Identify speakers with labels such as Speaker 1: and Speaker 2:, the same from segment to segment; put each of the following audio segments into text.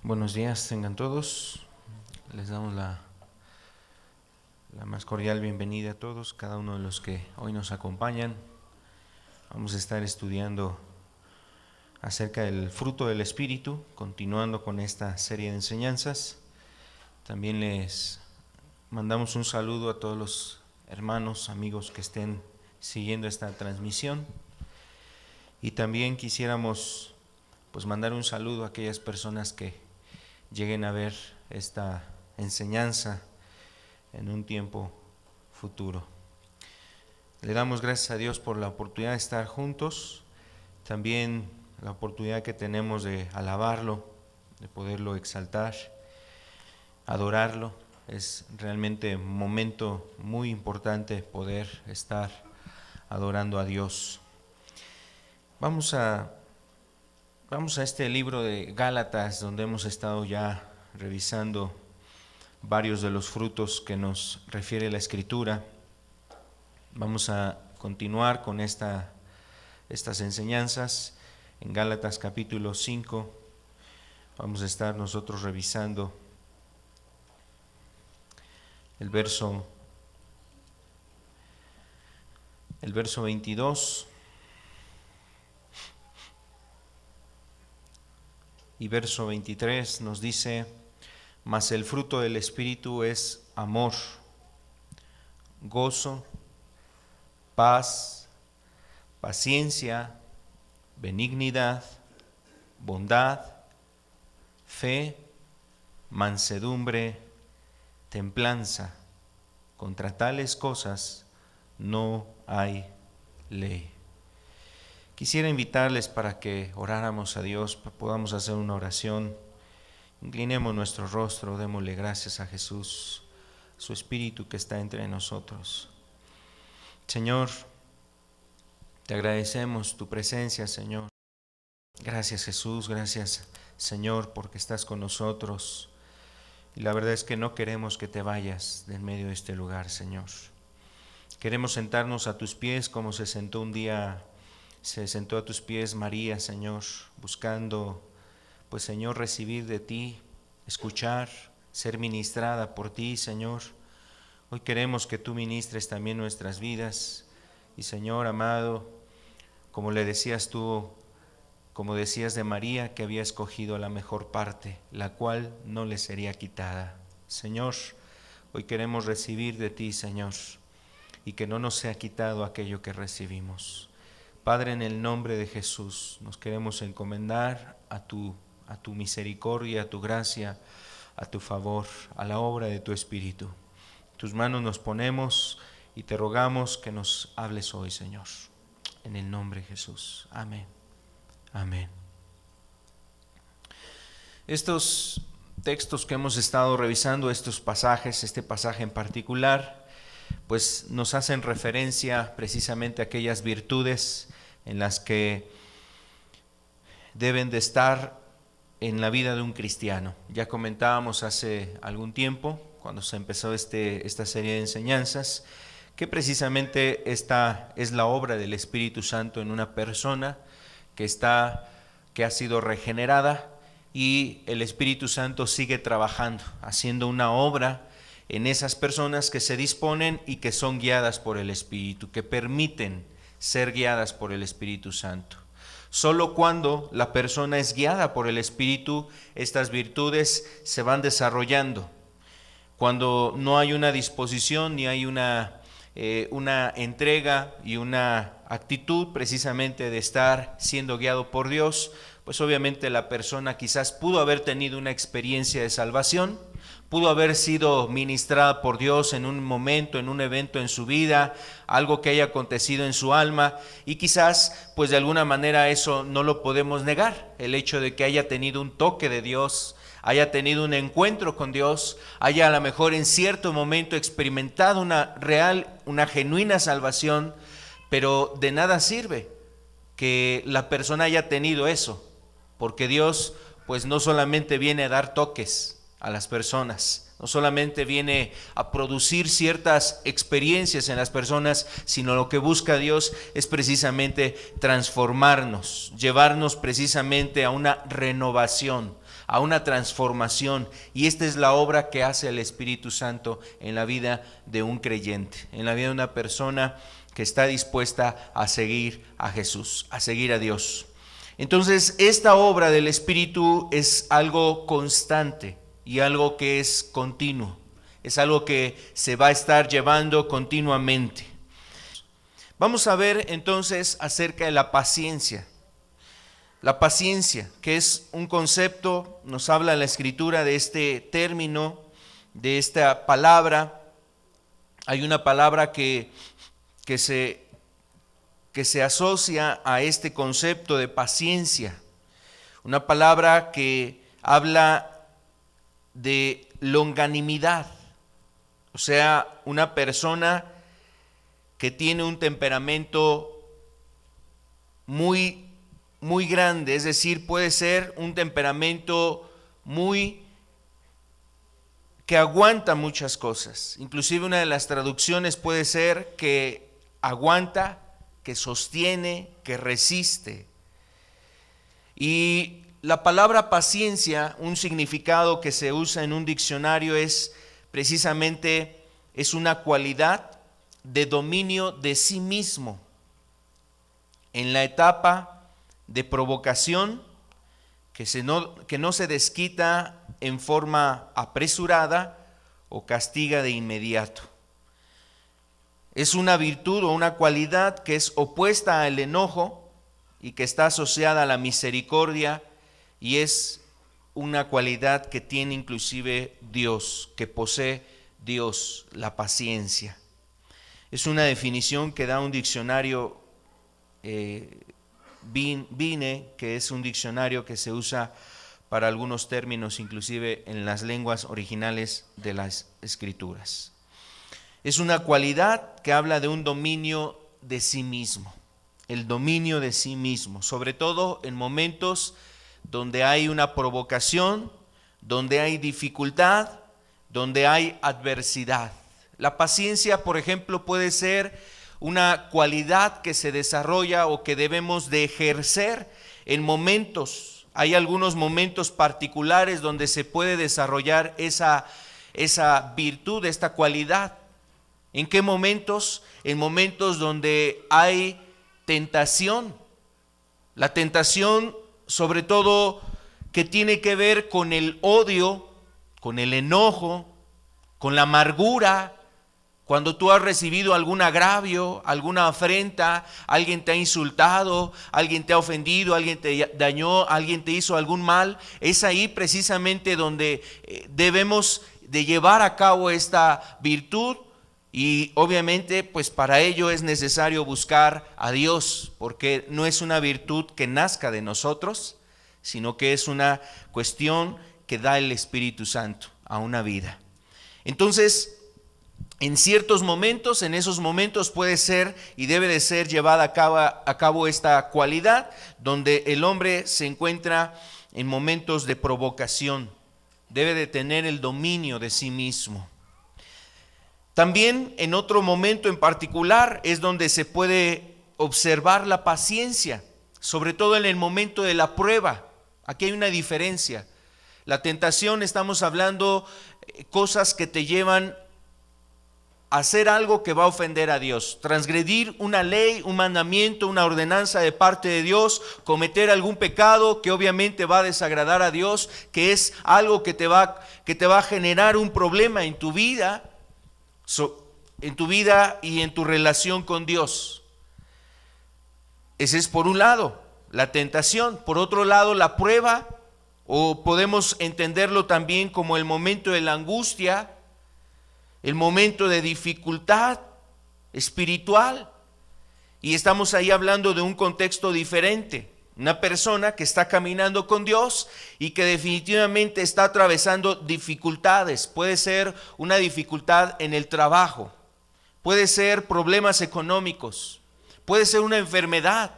Speaker 1: Buenos días, tengan todos. Les damos la más cordial bienvenida a todos, cada uno de los que hoy nos acompañan. Vamos a estar estudiando acerca del fruto del Espíritu, continuando con esta serie de enseñanzas. También les mandamos un saludo a todos los hermanos, amigos que estén siguiendo esta transmisión. Y también quisiéramos mandar un saludo a aquellas personas que lleguen a ver esta enseñanza en un tiempo futuro. Le damos gracias a Dios por la oportunidad de estar juntos, también la oportunidad que tenemos de alabarlo, de poderlo exaltar, adorarlo. Es realmente un momento muy importante poder estar adorando a Dios. Vamos a este libro de Gálatas, donde hemos estado ya revisando varios de los frutos que nos refiere la Escritura. Vamos a continuar con estas enseñanzas en Gálatas capítulo 5. Vamos a estar nosotros revisando el verso 22 y verso 23 nos dice: mas el fruto del Espíritu es amor, gozo, paz, paciencia, benignidad, bondad, fe, mansedumbre, templanza. Contra tales cosas no hay ley. Quisiera invitarles para que oráramos a Dios, podamos hacer una oración. Inclinemos nuestro rostro, démosle gracias a Jesús, su Espíritu que está entre nosotros. Señor, te agradecemos tu presencia, Señor. Gracias, Jesús, gracias, Señor, porque estás con nosotros. Y la verdad es que no queremos que te vayas de en medio de este lugar, Señor. Queremos sentarnos a tus pies como se sentó a tus pies María, Señor, buscando, Señor, recibir de ti, escuchar, ser ministrada por ti, Señor. Hoy queremos que tú ministres también nuestras vidas. Y, Señor amado, como le decías tú, como decías de María, que había escogido la mejor parte, la cual no le sería quitada. Señor, hoy queremos recibir de ti, Señor, y que no nos sea quitado aquello que recibimos. Padre, en el nombre de Jesús, nos queremos encomendar a tu misericordia, a tu gracia, a tu favor, a la obra de tu Espíritu. En tus manos nos ponemos y te rogamos que nos hables hoy, Señor. En el nombre de Jesús. Amén. Amén. Estos textos que hemos estado revisando, estos pasajes, este pasaje en particular, nos hacen referencia precisamente a aquellas virtudes en las que deben de estar en la vida de un cristiano. Ya comentábamos hace algún tiempo, cuando se empezó esta serie de enseñanzas, que precisamente esta es la obra del Espíritu Santo en una persona que ha sido regenerada, y el Espíritu Santo sigue trabajando, haciendo una obra en esas personas que se disponen y que son guiadas por el Espíritu, que permiten ser guiadas por el Espíritu Santo. Solo cuando la persona es guiada por el Espíritu, estas virtudes se van desarrollando. Cuando no hay una disposición ni hay una entrega y una actitud precisamente de estar siendo guiado por Dios, obviamente la persona quizás pudo haber tenido una experiencia de salvación, pudo haber sido ministrada por Dios en un momento, en un evento en su vida, algo que haya acontecido en su alma, y quizás de alguna manera eso no lo podemos negar, el hecho de que haya tenido un toque de Dios, haya tenido un encuentro con Dios, haya a lo mejor en cierto momento experimentado una genuina salvación, pero de nada sirve que la persona haya tenido eso, porque Dios no solamente viene a dar toques, a las personas. No solamente viene a producir ciertas experiencias en las personas, sino lo que busca Dios es precisamente transformarnos, llevarnos precisamente a una renovación, a una transformación. Y esta es la obra que hace el Espíritu Santo en la vida de un creyente, en la vida de una persona que está dispuesta a seguir a Jesús, a seguir a Dios. Entonces, esta obra del Espíritu es algo constante y algo que es continuo, es algo que se va a estar llevando continuamente. Vamos a ver entonces acerca de la paciencia. La paciencia, que es un concepto, nos habla la Escritura de este término, de esta palabra. Hay una palabra que se asocia a este concepto de paciencia, una palabra que habla de longanimidad, o sea, una persona que tiene un temperamento muy grande, es decir, puede ser un temperamento que aguanta muchas cosas. Inclusive una de las traducciones puede ser que aguanta, que sostiene, que resiste. Y la palabra paciencia, un significado que se usa en un diccionario es precisamente, es una cualidad de dominio de sí mismo en la etapa de provocación que no se desquita en forma apresurada o castiga de inmediato. Es una virtud o una cualidad que es opuesta al enojo y que está asociada a la misericordia, y es una cualidad que tiene inclusive Dios, que posee Dios, la paciencia. Es una definición que da un diccionario Vine, que es un diccionario que se usa para algunos términos, inclusive en las lenguas originales de las Escrituras. Es una cualidad que habla de un dominio de sí mismo, el dominio de sí mismo, sobre todo en momentos donde hay una provocación, donde hay dificultad, donde hay adversidad. La paciencia, por ejemplo, puede ser una cualidad que se desarrolla o que debemos de ejercer en momentos. Hay algunos momentos particulares donde se puede desarrollar esa virtud, esta cualidad. ¿En qué momentos? En momentos donde hay tentación. La tentación, sobre todo, que tiene que ver con el odio, con el enojo, con la amargura. Cuando tú has recibido algún agravio, alguna afrenta, alguien te ha insultado, alguien te ha ofendido, alguien te dañó, alguien te hizo algún mal, es ahí precisamente donde debemos de llevar a cabo esta virtud. Y obviamente pues para ello es necesario buscar a Dios, porque no es una virtud que nazca de nosotros, sino que es una cuestión que da el Espíritu Santo a una vida. Entonces, en ciertos momentos, en esos momentos puede ser y debe de ser llevada a cabo esta cualidad, donde el hombre se encuentra en momentos de provocación, debe de tener el dominio de sí mismo. También en otro momento en particular es donde se puede observar la paciencia, sobre todo en el momento de la prueba. Aquí hay una diferencia. La tentación, estamos hablando cosas que te llevan a hacer algo que va a ofender a Dios, transgredir una ley, un mandamiento, una ordenanza de parte de Dios, cometer algún pecado que obviamente va a desagradar a Dios, que es algo que te va a generar un problema en tu vida. Y en tu relación con Dios. Ese es por un lado, la tentación. Por otro lado, la prueba, o podemos entenderlo también como el momento de la angustia, el momento de dificultad espiritual. Y estamos ahí hablando de un contexto diferente. Una persona que está caminando con Dios y que definitivamente está atravesando dificultades. Puede ser una dificultad en el trabajo, puede ser problemas económicos, puede ser una enfermedad,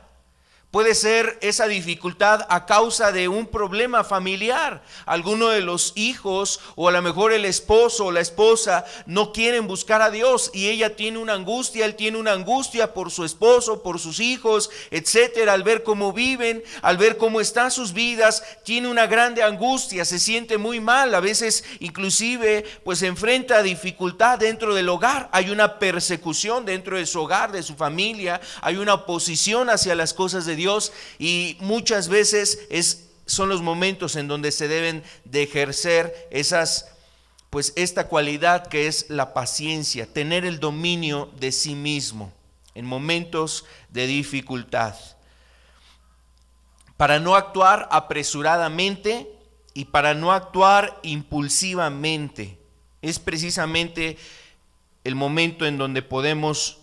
Speaker 1: Puede ser esa dificultad a causa de un problema familiar. Alguno de los hijos o a lo mejor el esposo o la esposa no quieren buscar a Dios y ella tiene una angustia, él tiene una angustia por su esposo, por sus hijos, etcétera. Al ver cómo viven, al ver cómo están sus vidas, tiene una grande angustia, se siente muy mal. A veces inclusive pues enfrenta dificultad dentro del hogar. Hay una persecución dentro de su hogar, de su familia. Hay una oposición hacia las cosas de Dios. Y muchas veces son los momentos en donde se deben de ejercer esta cualidad que es la paciencia, tener el dominio de sí mismo en momentos de dificultad, para no actuar apresuradamente y para no actuar impulsivamente. Es precisamente el momento en donde podemos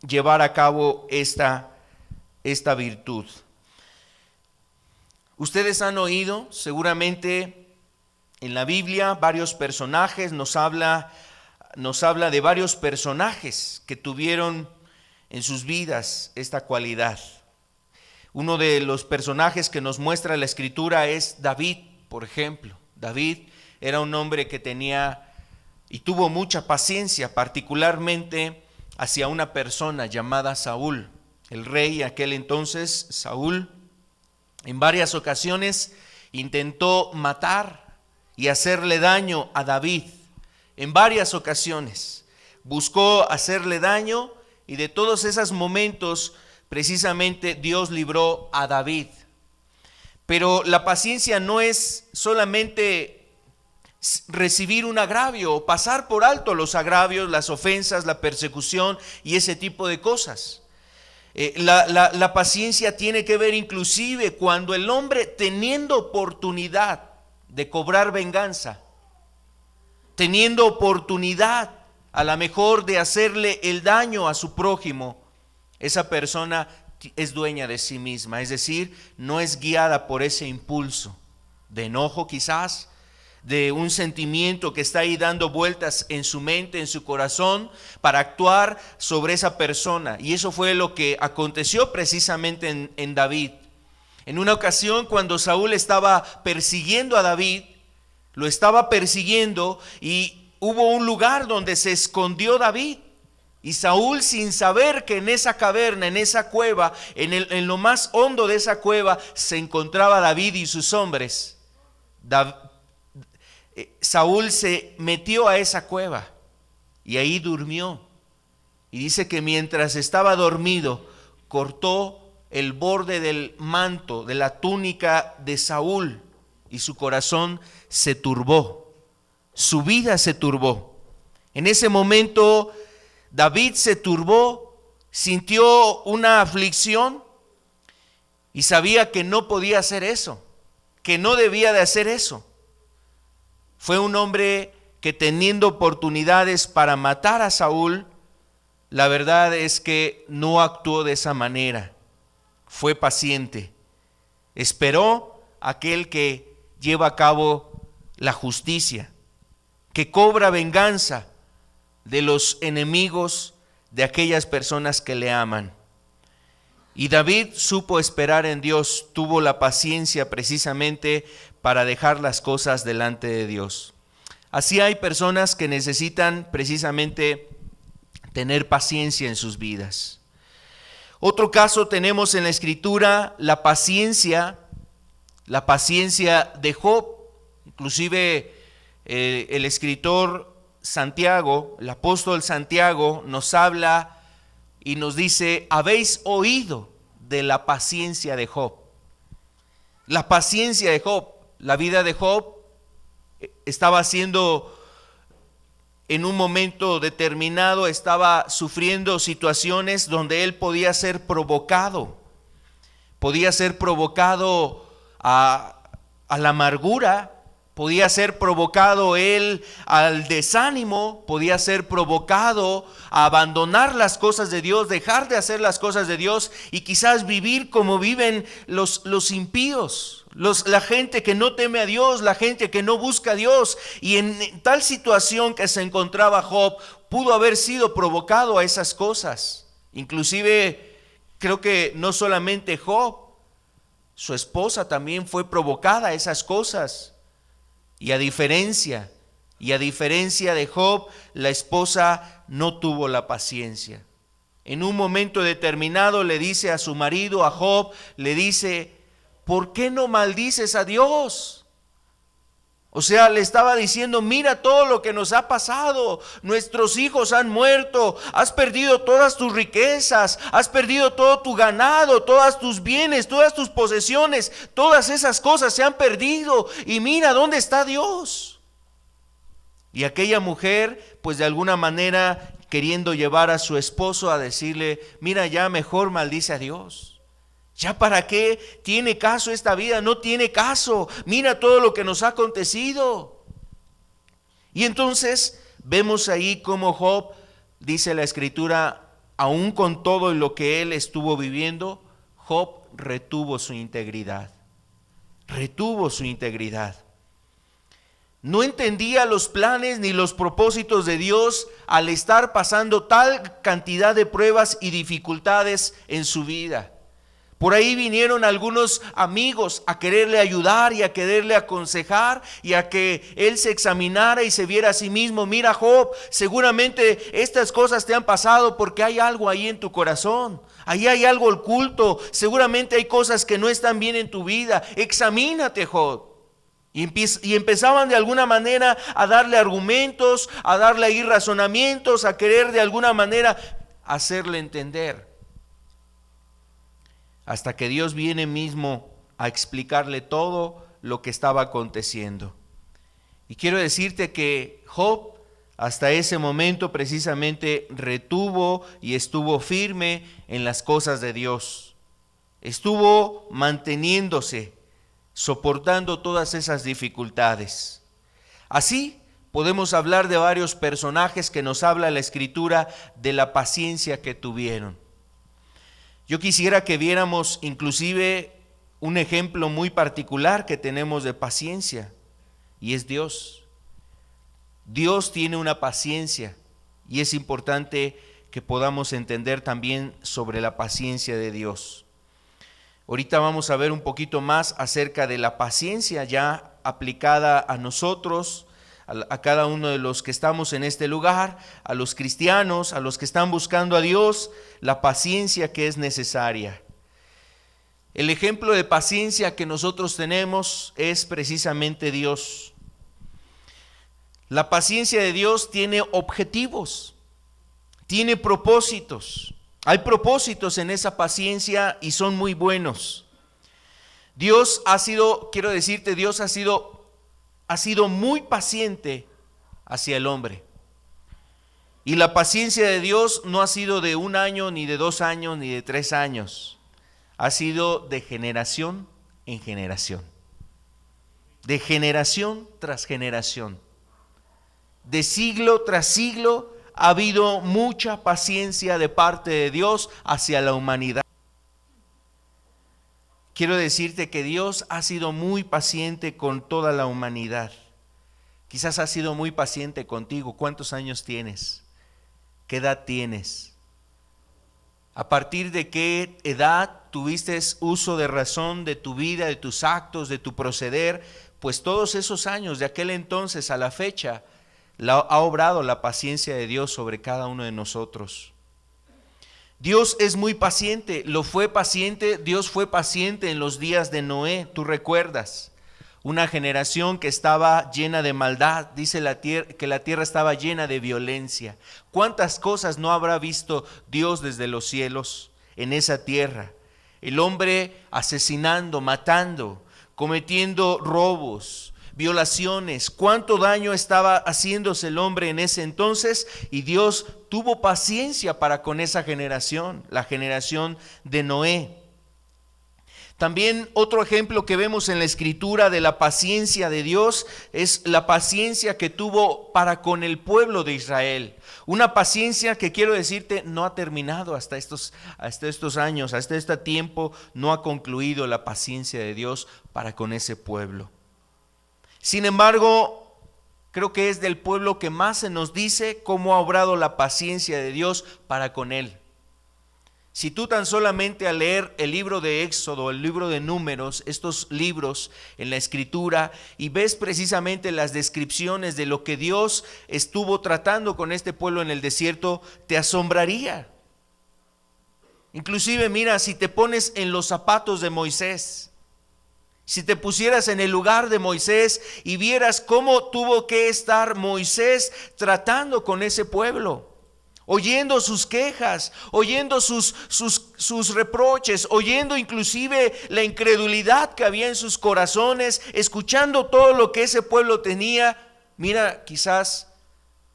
Speaker 1: llevar a cabo esta virtud. Ustedes han oído seguramente en la Biblia varios personajes, nos habla de varios personajes que tuvieron en sus vidas esta cualidad. Uno de los personajes que nos muestra la Escritura es David, por ejemplo. David era un hombre que tenía y tuvo mucha paciencia, particularmente hacia una persona llamada Saúl. El rey aquel entonces, Saúl, en varias ocasiones intentó matar y hacerle daño a David. En varias ocasiones buscó hacerle daño y de todos esos momentos precisamente Dios libró a David. Pero la paciencia no es solamente recibir un agravio o pasar por alto los agravios, las ofensas, la persecución y ese tipo de cosas. La paciencia tiene que ver inclusive cuando el hombre, teniendo oportunidad de cobrar venganza, teniendo oportunidad a lo mejor de hacerle el daño a su prójimo, esa persona es dueña de sí misma, es decir, no es guiada por ese impulso de enojo quizás, de un sentimiento que está ahí dando vueltas en su mente, en su corazón, para actuar sobre esa persona. Y eso fue lo que aconteció precisamente en David. En una ocasión, cuando Saúl estaba persiguiendo a David, lo estaba persiguiendo y hubo un lugar donde se escondió David. Y Saúl, sin saber que en esa caverna, en esa cueva, en lo más hondo de esa cueva, se encontraba David y sus hombres. Saúl se metió a esa cueva y ahí durmió. Y dice que mientras estaba dormido, cortó el borde del manto, de la túnica de Saúl, y su corazón se turbó, su vida se turbó. En ese momento David se turbó, sintió una aflicción y sabía que no podía hacer eso, que no debía de hacer eso. Fue un hombre que, teniendo oportunidades para matar a Saúl, la verdad es que no actuó de esa manera. Fue paciente. Esperó a aquel que lleva a cabo la justicia, que cobra venganza de los enemigos de aquellas personas que le aman. Y David supo esperar en Dios, tuvo la paciencia precisamente para dejar las cosas delante de Dios. Así hay personas que necesitan precisamente tener paciencia en sus vidas. Otro caso tenemos en la Escritura, la paciencia de Job. Inclusive el escritor Santiago, el apóstol Santiago, nos habla y nos dice: habéis oído de la paciencia de Job. La paciencia de Job, la vida de Job estaba siendo, en un momento determinado, estaba sufriendo situaciones donde él podía ser provocado a la amargura, podía ser provocado él al desánimo, podía ser provocado a abandonar las cosas de Dios, dejar de hacer las cosas de Dios y quizás vivir como viven los impíos, la gente que no teme a Dios, la gente que no busca a Dios. Y en tal situación que se encontraba Job, pudo haber sido provocado a esas cosas. Inclusive creo que no solamente Job, Su esposa también fue provocada a esas cosas. Y a diferencia de Job, la esposa no tuvo la paciencia. En un momento determinado le dice a su marido, a Job, le dice: ¿por qué no maldices a Dios? O sea, le estaba diciendo: mira todo lo que nos ha pasado, nuestros hijos han muerto, has perdido todas tus riquezas, has perdido todo tu ganado, todos tus bienes, todas tus posesiones, todas esas cosas se han perdido, y mira dónde está Dios. Y aquella mujer, pues de alguna manera queriendo llevar a su esposo a decirle: mira, ya mejor maldice a Dios. ¿Ya para qué tiene caso esta vida? No tiene caso. Mira todo lo que nos ha acontecido. Y entonces vemos ahí cómo Job, dice la Escritura, aún con todo lo que él estuvo viviendo, Job retuvo su integridad. Retuvo su integridad. No entendía los planes ni los propósitos de Dios al estar pasando tal cantidad de pruebas y dificultades en su vida. Por ahí vinieron algunos amigos a quererle ayudar y a quererle aconsejar y a que él se examinara y se viera a sí mismo. Mira, Job, seguramente estas cosas te han pasado porque hay algo ahí en tu corazón. Ahí hay algo oculto. Seguramente hay cosas que no están bien en tu vida. Examínate, Job. Y empezaban de alguna manera a darle argumentos, a darle ahí razonamientos, a querer de alguna manera hacerle entender. Hasta que Dios viene mismo a explicarle todo lo que estaba aconteciendo. Y quiero decirte que Job hasta ese momento precisamente retuvo y estuvo firme en las cosas de Dios. Estuvo manteniéndose, soportando todas esas dificultades. Así podemos hablar de varios personajes que nos habla la Escritura de la paciencia que tuvieron. Yo quisiera que viéramos inclusive un ejemplo muy particular que tenemos de paciencia, y es Dios. Dios tiene una paciencia, y es importante que podamos entender también sobre la paciencia de Dios. Ahorita vamos a ver un poquito más acerca de la paciencia ya aplicada a nosotros, a cada uno de los que estamos en este lugar, a los cristianos, a los que están buscando a Dios, la paciencia que es necesaria. El ejemplo de paciencia que nosotros tenemos es precisamente Dios. La paciencia de Dios tiene objetivos, tiene propósitos. Hay propósitos en esa paciencia y son muy buenos. Dios ha sido muy paciente hacia el hombre. Y la paciencia de Dios no ha sido de 1 año, ni de 2 años, ni de 3 años. Ha sido de generación en generación. De generación tras generación. De siglo tras siglo ha habido mucha paciencia de parte de Dios hacia la humanidad. Quiero decirte que Dios ha sido muy paciente con toda la humanidad. Quizás ha sido muy paciente contigo. ¿Cuántos años tienes? ¿Qué edad tienes? ¿A partir de qué edad tuviste uso de razón de tu vida, de tus actos, de tu proceder? Pues todos esos años, de aquel entonces a la fecha, ha obrado la paciencia de Dios sobre cada uno de nosotros. Dios es muy paciente, Dios fue paciente en los días de Noé, tú recuerdas, una generación que estaba llena de maldad, dice que la tierra estaba llena de violencia. ¿Cuántas cosas no habrá visto Dios desde los cielos en esa tierra? El hombre asesinando, matando, cometiendo robos, violaciones, cuánto daño estaba haciéndose el hombre en ese entonces, y Dios tuvo paciencia para con esa generación, la generación de Noé. También otro ejemplo que vemos en la Escritura de la paciencia de Dios es la paciencia que tuvo para con el pueblo de Israel. Una paciencia que, quiero decirte, no ha terminado hasta estos años, hasta este tiempo no ha concluido la paciencia de Dios para con ese pueblo. Sin embargo, creo que es del pueblo que más se nos dice cómo ha obrado la paciencia de Dios para con él. Si tú tan solamente al leer el libro de Éxodo, el libro de Números, estos libros en la Escritura, y ves precisamente las descripciones de lo que Dios estuvo tratando con este pueblo en el desierto, te asombraría. Inclusive, mira, si te pones en los zapatos de Moisés, si te pusieras en el lugar de Moisés y vieras cómo tuvo que estar Moisés tratando con ese pueblo, oyendo sus quejas, oyendo sus reproches, oyendo inclusive la incredulidad que había en sus corazones, escuchando todo lo que ese pueblo tenía. Mira, quizás,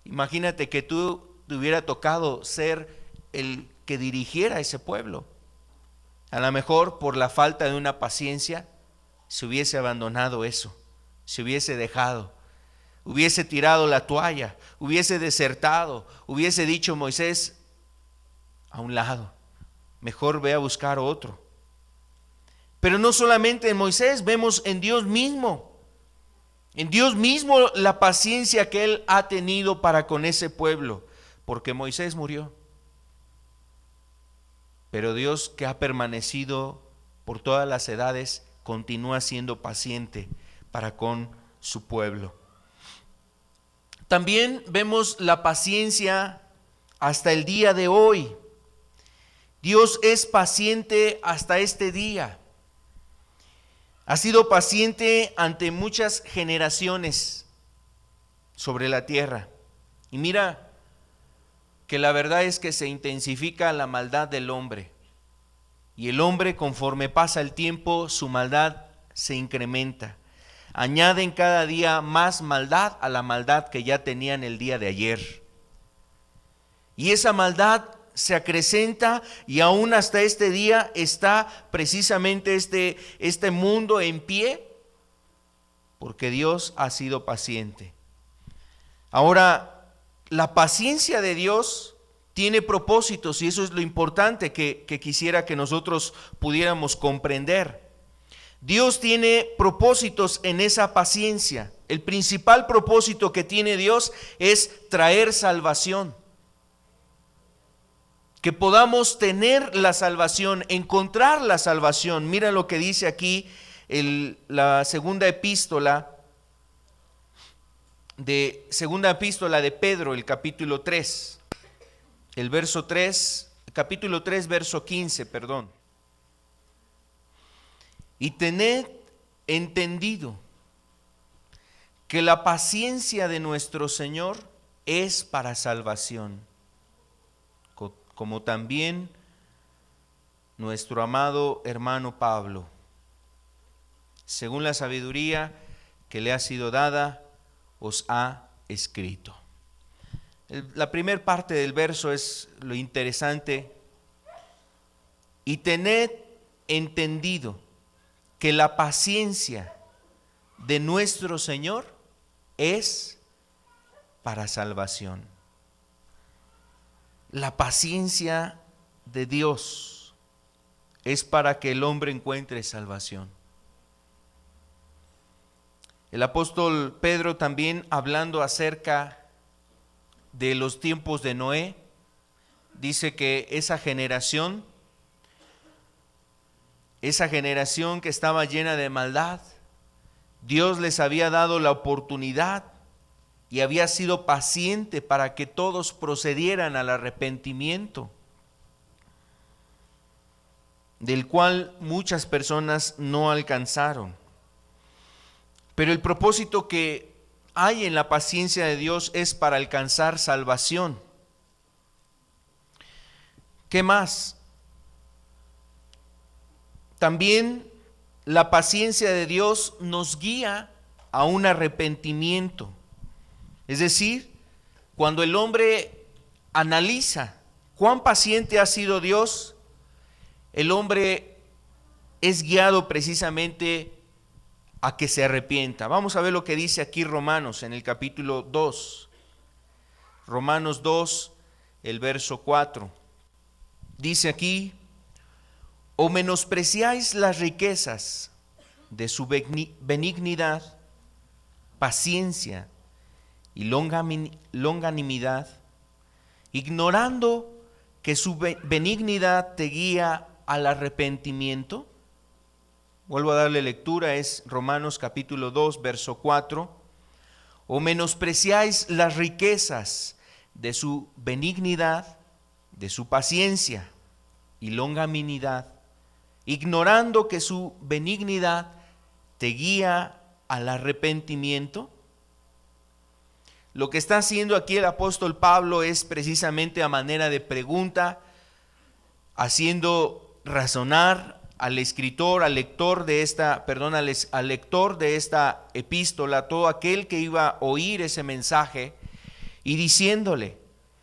Speaker 1: imagínate que tú te hubiera tocado ser el que dirigiera a ese pueblo. A lo mejor por la falta de una paciencia se hubiese abandonado eso, se hubiese dejado, hubiese tirado la toalla, hubiese desertado, hubiese dicho Moisés, a un lado, mejor ve a buscar otro. Pero no solamente en Moisés, vemos en Dios mismo la paciencia que Él ha tenido para con ese pueblo, porque Moisés murió. Pero Dios, que ha permanecido por todas las edades, continúa siendo paciente para con su pueblo. También vemos la paciencia hasta el día de hoy. Dios es paciente hasta este día. Ha sido paciente ante muchas generaciones sobre la tierra. Y mira que la verdad es que se intensifica la maldad del hombre. Y el hombre, conforme pasa el tiempo, su maldad se incrementa. Añaden cada día más maldad a la maldad que ya tenían el día de ayer. Y esa maldad se acrecenta y aún hasta este día está precisamente este mundo en pie, porque Dios ha sido paciente. Ahora, la paciencia de Dios tiene propósitos, y eso es lo importante que quisiera que nosotros pudiéramos comprender. Dios tiene propósitos en esa paciencia. El principal propósito que tiene Dios es traer salvación. Que podamos tener la salvación, encontrar la salvación. Mira lo que dice aquí la segunda epístola de Pedro, el capítulo 3. El verso 3, capítulo 3, verso 15, perdón. Y tened entendido que la paciencia de nuestro Señor es para salvación, como también nuestro amado hermano Pablo, según la sabiduría que le ha sido dada, os ha escrito. La primera parte del verso es lo interesante. Y tened entendido que la paciencia de nuestro Señor es para salvación. La paciencia de Dios es para que el hombre encuentre salvación. El apóstol Pedro, también hablando acerca de los tiempos de Noé, dice que esa generación que estaba llena de maldad, Dios les había dado la oportunidad y había sido paciente para que todos procedieran al arrepentimiento, del cual muchas personas no alcanzaron. Pero el propósito que hay en la paciencia de Dios es para alcanzar salvación. ¿Qué más? También la paciencia de Dios nos guía a un arrepentimiento. Es decir, cuando el hombre analiza cuán paciente ha sido Dios, el hombre es guiado precisamente a que se arrepienta. Vamos a ver lo que dice aquí Romanos en el capítulo 2. Romanos 2, el verso 4. Dice aquí: ¿o menospreciáis las riquezas de su benignidad, paciencia y longanimidad, ignorando que su benignidad te guía al arrepentimiento? Vuelvo a darle lectura, es Romanos capítulo 2, verso 4. ¿O menospreciáis las riquezas de su benignidad, de su paciencia y longanimidad, ignorando que su benignidad te guía al arrepentimiento? Lo que está haciendo aquí el apóstol Pablo es precisamente a manera de pregunta, haciendo razonar al escritor, al lector de al lector de esta epístola, todo aquel que iba a oír ese mensaje, y diciéndole: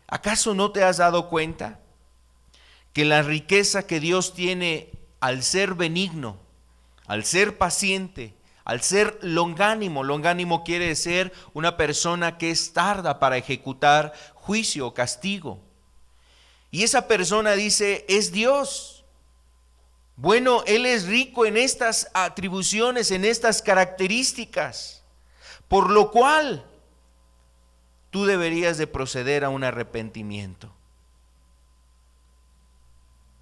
Speaker 1: ¿acaso no te has dado cuenta que la riqueza que Dios tiene al ser benigno, al ser paciente, al ser longánimo? Longánimo quiere decir una persona que es tarda para ejecutar juicio o castigo. Y esa persona dice: es Dios. Bueno, Él es rico en estas atribuciones, en estas características, por lo cual tú deberías de proceder a un arrepentimiento.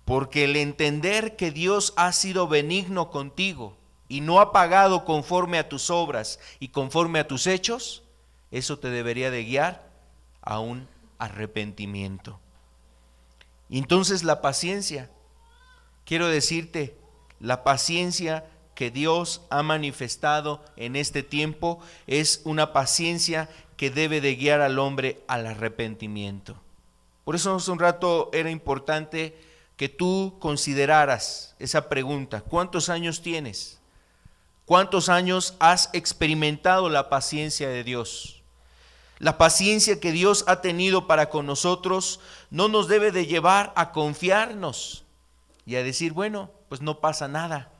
Speaker 1: Porque el entender que Dios ha sido benigno contigo y no ha pagado conforme a tus obras y conforme a tus hechos, eso te debería de guiar a un arrepentimiento. Y entonces la paciencia, quiero decirte, la paciencia que Dios ha manifestado en este tiempo es una paciencia que debe de guiar al hombre al arrepentimiento. Por eso hace un rato era importante que tú consideraras esa pregunta: ¿cuántos años tienes? ¿Cuántos años has experimentado la paciencia de Dios? La paciencia que Dios ha tenido para con nosotros no nos debe de llevar a confiarnos y a decir: bueno, pues no pasa nada.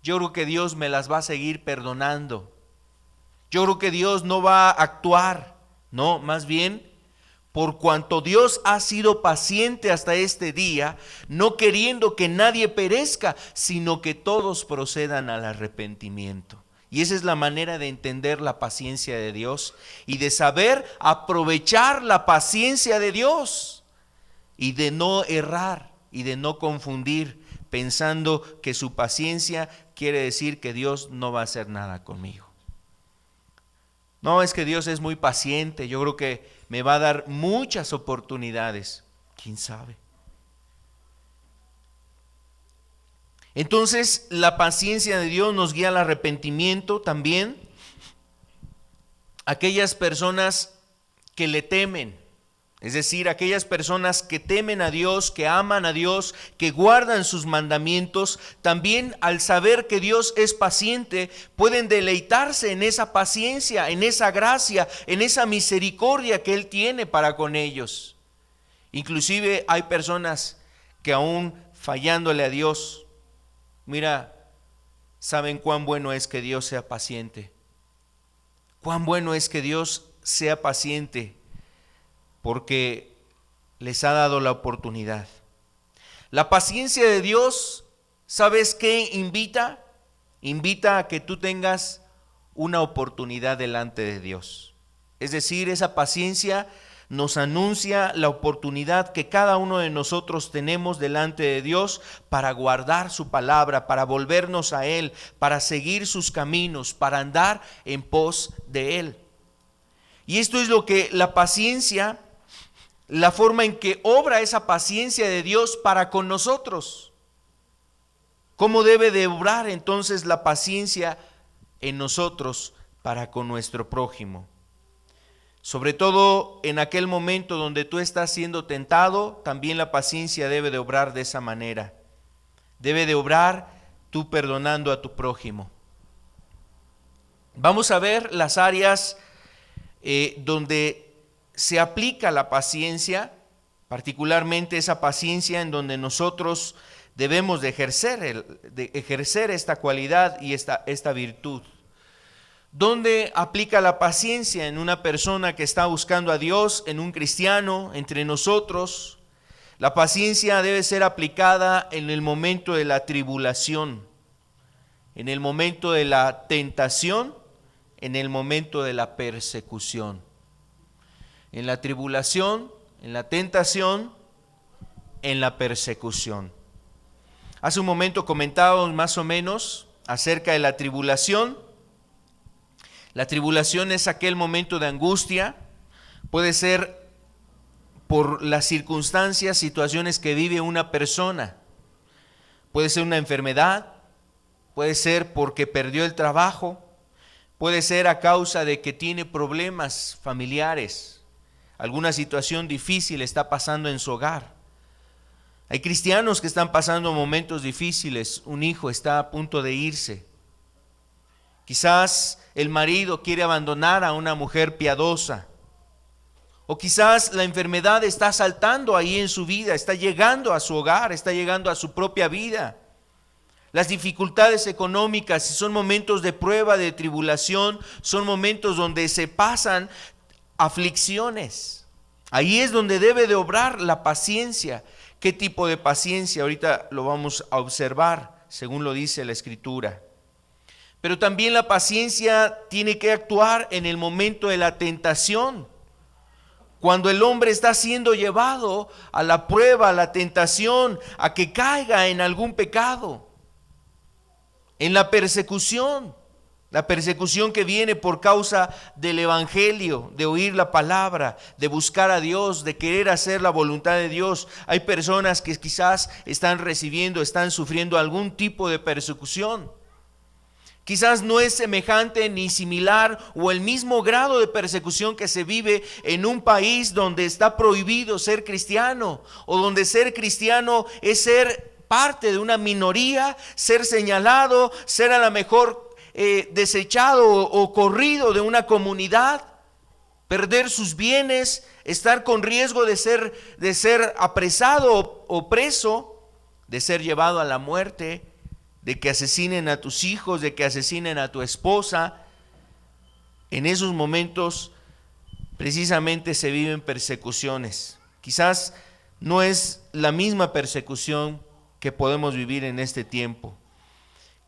Speaker 1: Yo creo que Dios me las va a seguir perdonando. Yo creo que Dios no va a actuar. No, más bien, por cuanto Dios ha sido paciente hasta este día, no queriendo que nadie perezca, sino que todos procedan al arrepentimiento. Y esa es la manera de entender la paciencia de Dios y de saber aprovechar la paciencia de Dios y de no errar y de no confundir pensando que su paciencia quiere decir que Dios no va a hacer nada conmigo. No, es que Dios es muy paciente, yo creo que me va a dar muchas oportunidades. ¿Quién sabe? Entonces, la paciencia de Dios nos guía al arrepentimiento también. Aquellas personas que le temen, es decir, aquellas personas que temen a Dios, que aman a Dios, que guardan sus mandamientos, también al saber que Dios es paciente, pueden deleitarse en esa paciencia, en esa gracia, en esa misericordia que Él tiene para con ellos. Inclusive hay personas que aún fallándole a Dios, mira, saben cuán bueno es que Dios sea paciente. Cuán bueno es que Dios sea paciente, porque les ha dado la oportunidad. La paciencia de Dios, ¿sabes qué invita? Invita a que tú tengas una oportunidad delante de Dios. Es decir, esa paciencia nos anuncia la oportunidad que cada uno de nosotros tenemos delante de Dios para guardar su palabra, para volvernos a Él, para seguir sus caminos, para andar en pos de Él. Y esto es lo que la paciencia, la forma en que obra esa paciencia de Dios para con nosotros. ¿Cómo debe de obrar entonces la paciencia en nosotros para con nuestro prójimo? Sobre todo en aquel momento donde tú estás siendo tentado, también la paciencia debe de obrar de esa manera. Debe de obrar tú perdonando a tu prójimo. Vamos a ver las áreas donde se aplica la paciencia, particularmente esa paciencia en donde nosotros debemos de ejercer esta cualidad y esta virtud. ¿Dónde aplica la paciencia? En una persona que está buscando a Dios, en un cristiano, entre nosotros. La paciencia debe ser aplicada en el momento de la tribulación, en el momento de la tentación, en el momento de la persecución. En la tribulación, en la tentación en la persecución. Hace un momento comentábamos más o menos acerca de la tribulación. La tribulación es aquel momento de angustia, puede ser por las circunstancias, situaciones que vive una persona. Puede ser una enfermedad, puede ser porque perdió el trabajo, puede ser a causa de que tiene problemas familiares, alguna situación difícil está pasando en su hogar. Hay cristianos que están pasando momentos difíciles, un hijo está a punto de irse. Quizás el marido quiere abandonar a una mujer piadosa. O quizás la enfermedad está saltando ahí en su vida, está llegando a su hogar, está llegando a su propia vida. Las dificultades económicas, si son momentos de prueba, de tribulación, son momentos donde se pasan aflicciones. Ahí es donde debe de obrar la paciencia. ¿Qué tipo de paciencia? Ahorita lo vamos a observar, según lo dice la Escritura. Pero también la paciencia tiene que actuar en el momento de la tentación. Cuando el hombre está siendo llevado a la prueba, a la tentación, a que caiga en algún pecado, en la persecución que viene por causa del evangelio, de oír la palabra, de buscar a Dios, de querer hacer la voluntad de Dios. Hay personas que quizás están sufriendo algún tipo de persecución. Quizás no es semejante ni similar o el mismo grado de persecución que se vive en un país donde está prohibido ser cristiano, o donde ser cristiano es ser parte de una minoría, ser señalado, ser a lo mejor desechado o corrido de una comunidad, perder sus bienes, estar con riesgo de ser apresado o preso, de ser llevado a la muerte, de que asesinen a tus hijos, de que asesinen a tu esposa. En esos momentos precisamente se viven persecuciones. Quizás no es la misma persecución que podemos vivir en este tiempo.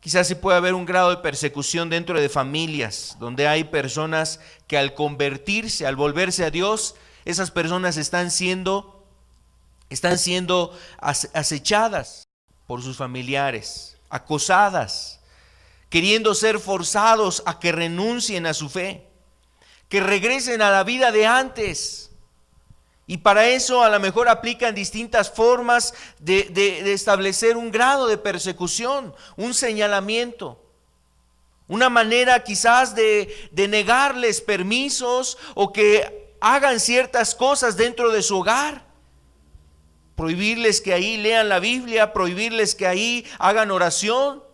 Speaker 1: Quizás sí puede haber un grado de persecución dentro de familias, donde hay personas que al convertirse, al volverse a Dios, esas personas están siendo acechadas por sus familiares, acosadas, queriendo ser forzados a que renuncien a su fe, que regresen a la vida de antes. Y para eso a lo mejor aplican distintas formas de establecer un grado de persecución, un señalamiento, una manera quizás de negarles permisos o que hagan ciertas cosas dentro de su hogar. Prohibirles que ahí lean la Biblia, prohibirles que ahí hagan oración,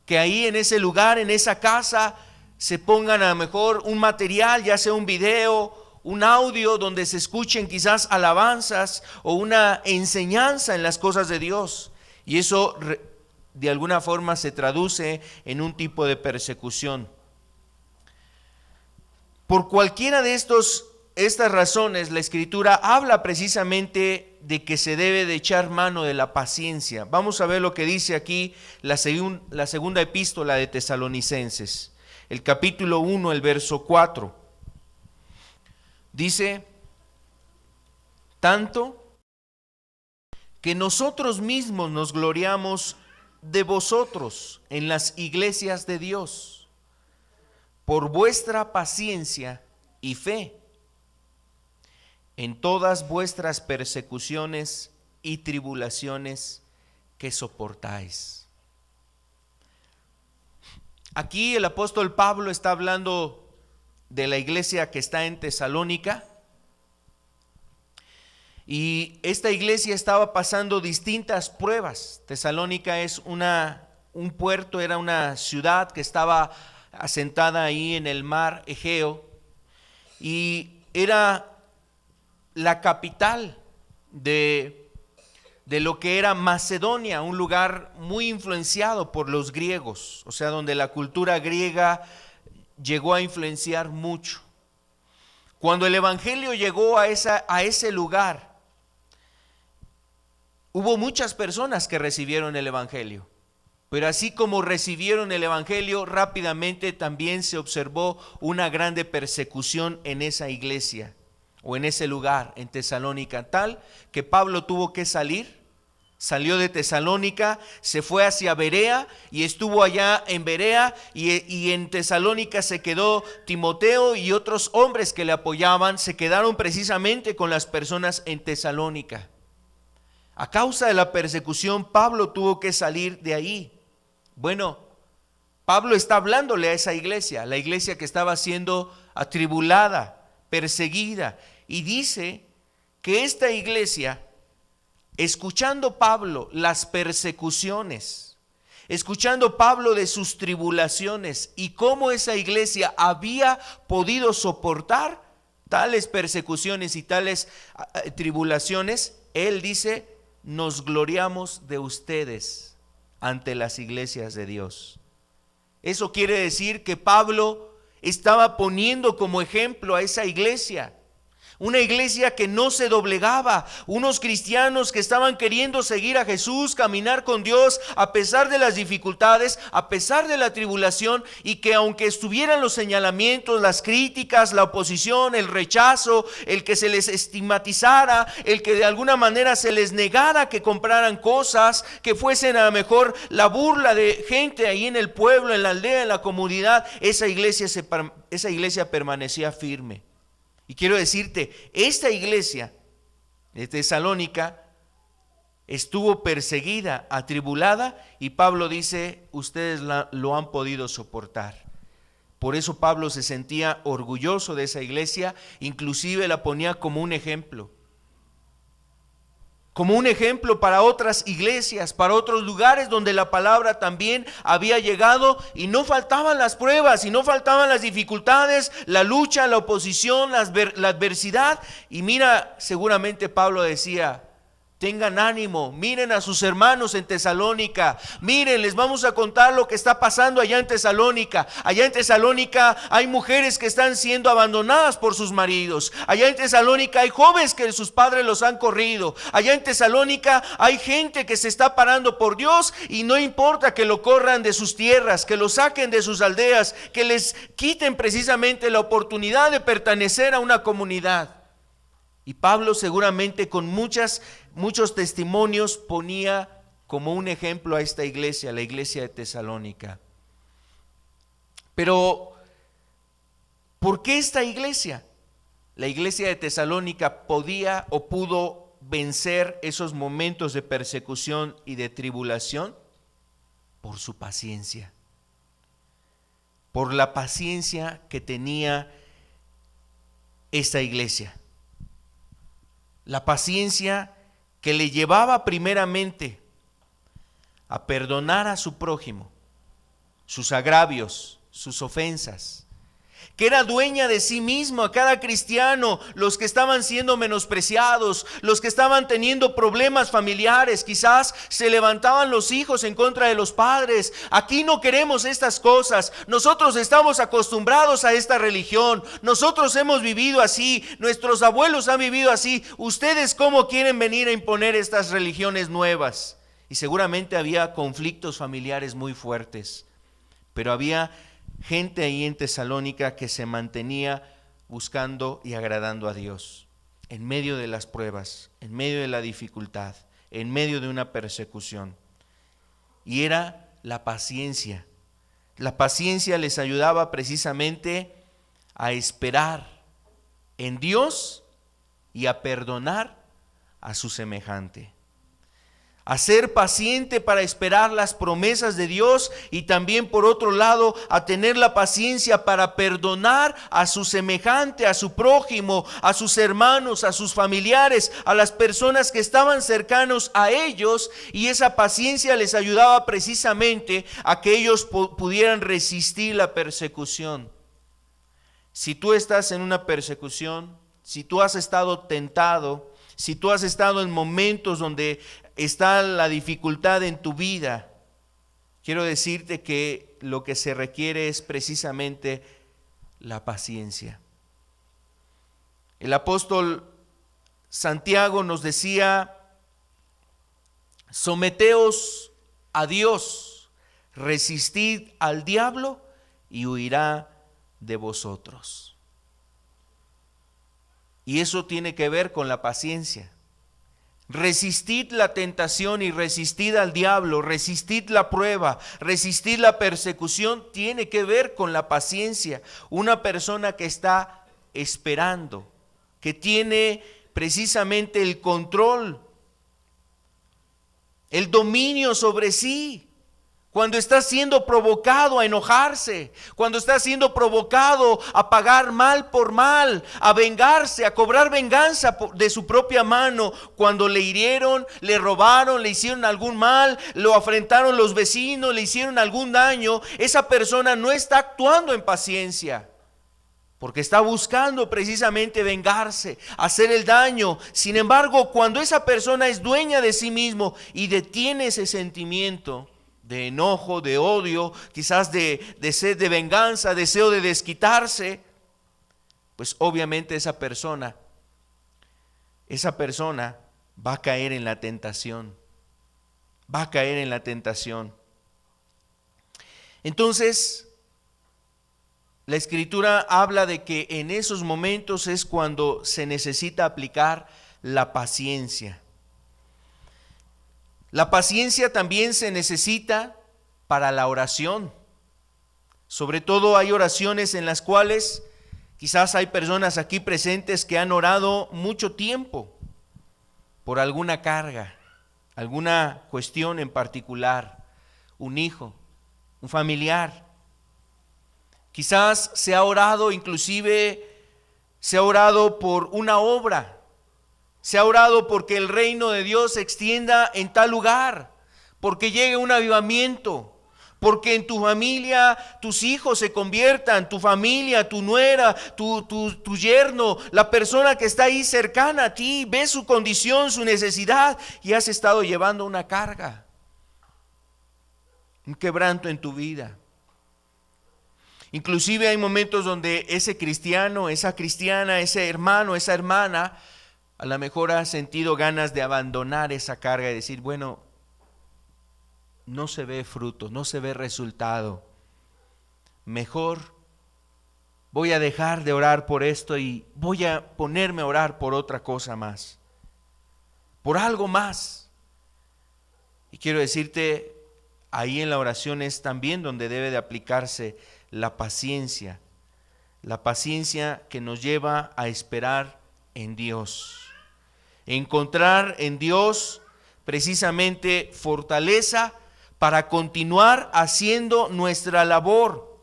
Speaker 1: que ahí en ese lugar, en esa casa, se pongan a lo mejor un material, ya sea un video, un audio donde se escuchen quizás alabanzas o una enseñanza en las cosas de Dios. Y eso de alguna forma se traduce en un tipo de persecución. Por cualquiera de estas razones, la Escritura habla precisamente de que se debe de echar mano de la paciencia. Vamos a ver lo que dice aquí la segunda epístola de Tesalonicenses, el capítulo 1, el verso 4. Dice, tanto que nosotros mismos nos gloriamos de vosotros en las iglesias de Dios, por vuestra paciencia y fe, en todas vuestras persecuciones y tribulaciones que soportáis. Aquí el apóstol Pablo está hablando de la iglesia que está en Tesalónica, y esta iglesia estaba pasando distintas pruebas. Tesalónica es un puerto, era una ciudad que estaba asentada ahí en el mar Egeo, y era la capital de lo que era Macedonia, un lugar muy influenciado por los griegos, o sea, donde la cultura griega llegó a influenciar mucho. Cuando el evangelio llegó a ese lugar, hubo muchas personas que recibieron el evangelio, pero así como recibieron el evangelio, rápidamente también se observó una grande persecución en esa iglesia. o en ese lugar, en Tesalónica, tal que Pablo tuvo que salir. Salió de Tesalónica, se fue hacia Berea y estuvo allá en Berea, y en Tesalónica se quedó Timoteo y otros hombres que le apoyaban, se quedaron precisamente con las personas en Tesalónica. A causa de la persecución, Pablo tuvo que salir de ahí. Bueno, Pablo está hablándole a esa iglesia, la iglesia que estaba siendo atribulada, perseguida, y dice que esta iglesia, escuchando Pablo las persecuciones, escuchando Pablo de sus tribulaciones y cómo esa iglesia había podido soportar tales persecuciones y tales tribulaciones, él dice: nos gloriamos de ustedes ante las iglesias de Dios. Eso quiere decir que Pablo estaba poniendo como ejemplo a esa iglesia. Una iglesia que no se doblegaba, unos cristianos que estaban queriendo seguir a Jesús, caminar con Dios a pesar de las dificultades, a pesar de la tribulación, y que aunque estuvieran los señalamientos, las críticas, la oposición, el rechazo, el que se les estigmatizara, el que de alguna manera se les negara que compraran cosas, que fuesen a lo mejor la burla de gente ahí en el pueblo, en la aldea, en la comunidad, esa iglesia permanecía firme. Y quiero decirte, esta iglesia de Tesalónica estuvo perseguida, atribulada, y Pablo dice: ustedes lo han podido soportar. Por eso Pablo se sentía orgulloso de esa iglesia, inclusive la ponía como un ejemplo para otras iglesias, para otros lugares donde la palabra también había llegado, y no faltaban las pruebas, y no faltaban las dificultades, la lucha, la oposición, la adversidad. Y mira, seguramente Pablo decía: tengan ánimo, miren a sus hermanos en Tesalónica, miren, les vamos a contar lo que está pasando allá en Tesalónica. Allá en Tesalónica hay mujeres que están siendo abandonadas por sus maridos. Allá en Tesalónica hay jóvenes que sus padres los han corrido. Allá en Tesalónica hay gente que se está parando por Dios, y no importa que lo corran de sus tierras, que lo saquen de sus aldeas, que les quiten precisamente la oportunidad de pertenecer a una comunidad. Y Pablo seguramente con muchos testimonios ponía como un ejemplo a esta iglesia, la iglesia de Tesalónica. Pero, ¿por qué esta iglesia? La iglesia de Tesalónica podía o pudo vencer esos momentos de persecución y de tribulación por su paciencia, por la paciencia que tenía esta iglesia. La paciencia que le llevaba primeramente a perdonar a su prójimo sus agravios, sus ofensas, que era dueña de sí mismo a cada cristiano, los que estaban siendo menospreciados, los que estaban teniendo problemas familiares, quizás se levantaban los hijos en contra de los padres. Aquí no queremos estas cosas, nosotros estamos acostumbrados a esta religión, nosotros hemos vivido así, nuestros abuelos han vivido así, ustedes ¿cómo quieren venir a imponer estas religiones nuevas? Y seguramente había conflictos familiares muy fuertes, pero había gente ahí en Tesalónica que se mantenía buscando y agradando a Dios en medio de las pruebas, en medio de la dificultad, en medio de una persecución. Y era la paciencia. La paciencia les ayudaba precisamente a esperar en Dios y a perdonar a su semejante. A ser paciente para esperar las promesas de Dios, y también por otro lado a tener la paciencia para perdonar a su semejante, a su prójimo, a sus hermanos, a sus familiares, a las personas que estaban cercanos a ellos, y esa paciencia les ayudaba precisamente a que ellos pudieran resistir la persecución. Si tú estás en una persecución, si tú has estado tentado, si tú has estado en momentos donde está la dificultad en tu vida, quiero decirte que lo que se requiere es precisamente la paciencia. El apóstol Santiago nos decía: someteos a Dios, resistid al diablo y huirá de vosotros. Y eso tiene que ver con la paciencia. Resistid la tentación y resistid al diablo, resistid la prueba, resistid la persecución, tiene que ver con la paciencia. Una persona que está esperando, que tiene precisamente el control, el dominio sobre sí. Cuando está siendo provocado a enojarse, cuando está siendo provocado a pagar mal por mal, a vengarse, a cobrar venganza de su propia mano, cuando le hirieron, le robaron, le hicieron algún mal, lo afrentaron los vecinos, le hicieron algún daño, esa persona no está actuando en paciencia, porque está buscando precisamente vengarse, hacer el daño. Sin embargo, cuando esa persona es dueña de sí mismo y detiene ese sentimiento de enojo, de odio, quizás de sed de venganza, deseo de desquitarse, pues obviamente esa persona va a caer en la tentación, va a caer en la tentación. Entonces, la Escritura habla de que en esos momentos es cuando se necesita aplicar la paciencia. La paciencia también se necesita para la oración. Sobre todo hay oraciones en las cuales quizás hay personas aquí presentes que han orado mucho tiempo por alguna carga, alguna cuestión en particular, un hijo, un familiar. Quizás se ha orado, inclusive se ha orado por una obra. Se ha orado porque el reino de Dios se extienda en tal lugar, porque llegue un avivamiento, porque en tu familia tus hijos se conviertan, tu familia, tu nuera, tu yerno, la persona que está ahí cercana a ti, ve su condición, su necesidad y has estado llevando una carga, un quebranto en tu vida. Inclusive hay momentos donde ese cristiano, esa cristiana, ese hermano, esa hermana, a lo mejor ha sentido ganas de abandonar esa carga y decir, bueno, no se ve fruto, no se ve resultado. Mejor voy a dejar de orar por esto y voy a ponerme a orar por otra cosa más, por algo más. Y quiero decirte, ahí en la oración es también donde debe de aplicarse la paciencia que nos lleva a esperar en Dios. Encontrar en Dios precisamente fortaleza para continuar haciendo nuestra labor.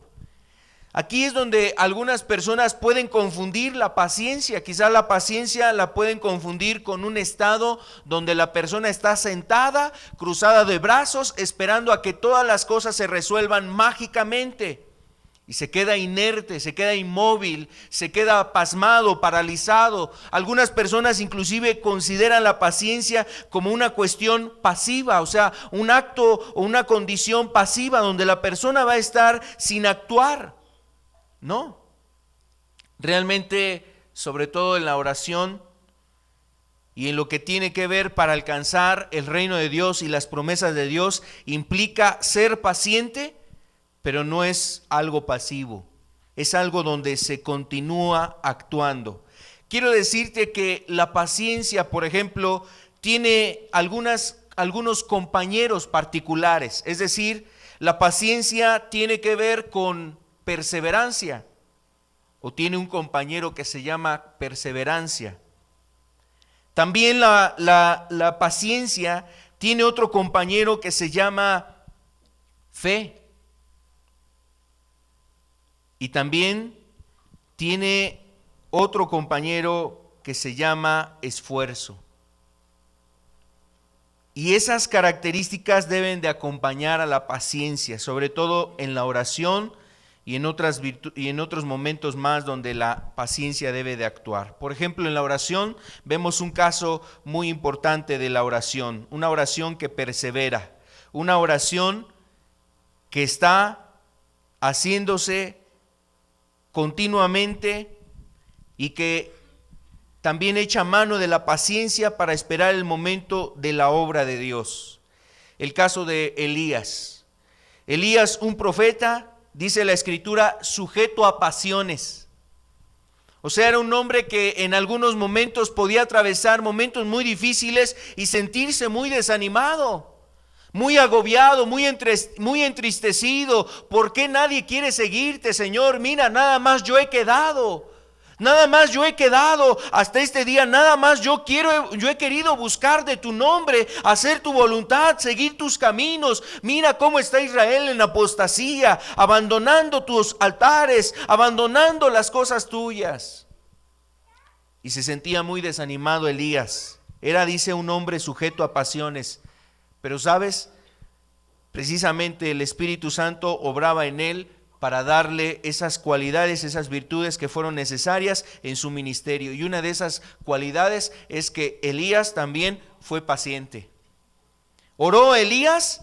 Speaker 1: Aquí es donde algunas personas pueden confundir la paciencia. Quizás la paciencia la pueden confundir con un estado donde la persona está sentada, cruzada de brazos, esperando a que todas las cosas se resuelvan mágicamente. Y se queda inerte, se queda inmóvil, se queda pasmado, paralizado. Algunas personas inclusive consideran la paciencia como una cuestión pasiva, o sea, un acto o una condición pasiva donde la persona va a estar sin actuar. No, realmente, sobre todo en la oración y en lo que tiene que ver para alcanzar el reino de Dios y las promesas de Dios, implica ser paciente, pero no es algo pasivo, es algo donde se continúa actuando. Quiero decirte que la paciencia, por ejemplo, tiene algunos compañeros particulares, es decir, la paciencia tiene que ver con perseverancia, o tiene un compañero que se llama perseverancia. También la paciencia tiene otro compañero que se llama fe. Y también tiene otro compañero que se llama esfuerzo. Y esas características deben de acompañar a la paciencia, sobre todo en la oración y en otros momentos más donde la paciencia debe de actuar. Por ejemplo, en la oración vemos un caso muy importante de la oración, una oración que persevera, una oración que está haciéndose continuamente y que también echa mano de la paciencia para esperar el momento de la obra de Dios. El caso de Elías. Elías, un profeta, dice la Escritura, sujeto a pasiones. O sea, era un hombre que en algunos momentos podía atravesar momentos muy difíciles y sentirse muy desanimado, muy agobiado, muy entristecido. ¿Por qué nadie quiere seguirte, Señor? Mira, nada más yo he quedado. Nada más yo he quedado hasta este día, nada más yo he querido buscar de tu nombre, hacer tu voluntad, seguir tus caminos. Mira cómo está Israel en apostasía, abandonando tus altares, abandonando las cosas tuyas. Y se sentía muy desanimado Elías. Era, dice, un hombre sujeto a pasiones. Pero sabes, precisamente el Espíritu Santo obraba en él para darle esas cualidades, esas virtudes que fueron necesarias en su ministerio. Y una de esas cualidades es que Elías también fue paciente. Oró Elías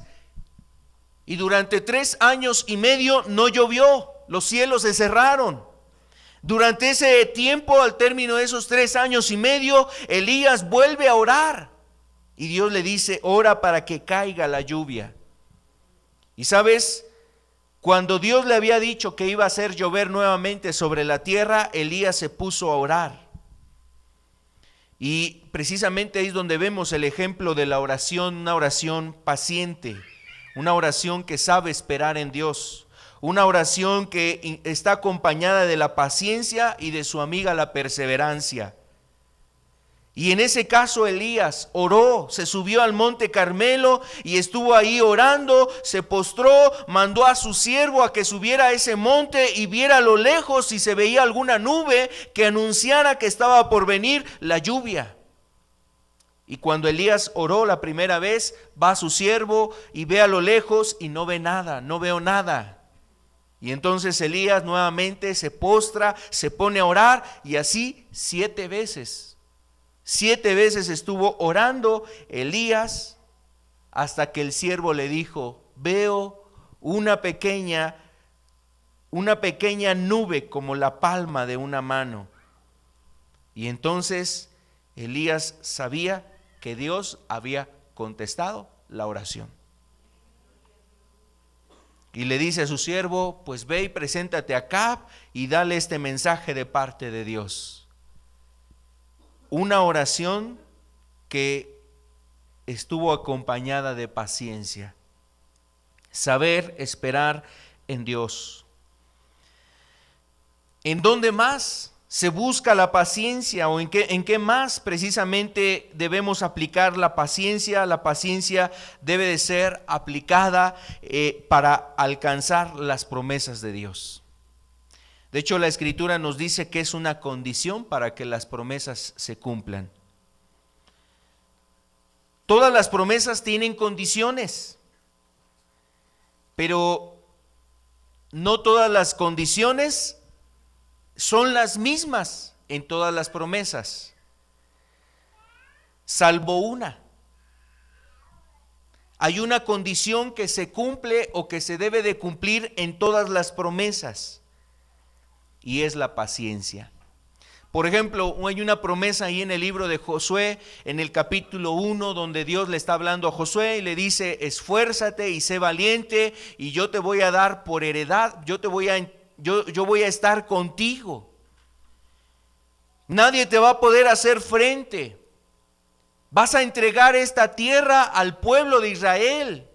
Speaker 1: y durante 3 años y medio no llovió, los cielos se cerraron. Durante ese tiempo, al término de esos 3 años y medio, Elías vuelve a orar. Y Dios le dice, ora para que caiga la lluvia. Y sabes, cuando Dios le había dicho que iba a hacer llover nuevamente sobre la tierra, Elías se puso a orar. Y precisamente ahí es donde vemos el ejemplo de la oración, una oración paciente, una oración que sabe esperar en Dios, una oración que está acompañada de la paciencia y de su amiga la perseverancia. Y en ese caso Elías oró, se subió al monte Carmelo y estuvo ahí orando, se postró, mandó a su siervo a que subiera a ese monte y viera a lo lejos si se veía alguna nube que anunciara que estaba por venir la lluvia. Y cuando Elías oró la primera vez, va a su siervo y ve a lo lejos y no ve nada, no veo nada. Y entonces Elías nuevamente se postra, se pone a orar y así 7 veces. 7 veces estuvo orando Elías hasta que el siervo le dijo, veo una pequeña nube como la palma de una mano. Y entonces Elías sabía que Dios había contestado la oración. Y le dice a su siervo, pues ve y preséntate a Acab y dale este mensaje de parte de Dios. Una oración que estuvo acompañada de paciencia. Saber esperar en Dios. ¿En dónde más se busca la paciencia o en qué más precisamente debemos aplicar la paciencia? La paciencia debe de ser aplicada para alcanzar las promesas de Dios. De hecho, la Escritura nos dice que es una condición para que las promesas se cumplan. Todas las promesas tienen condiciones, pero no todas las condiciones son las mismas en todas las promesas, salvo una. Hay una condición que se cumple o que se debe de cumplir en todas las promesas. Y es la paciencia. Por ejemplo, hay una promesa ahí en el libro de Josué, en el capítulo 1, donde Dios le está hablando a Josué y le dice, esfuérzate y sé valiente y yo te voy a dar por heredad, yo voy a estar contigo. Nadie te va a poder hacer frente. Vas a entregar esta tierra al pueblo de Israel.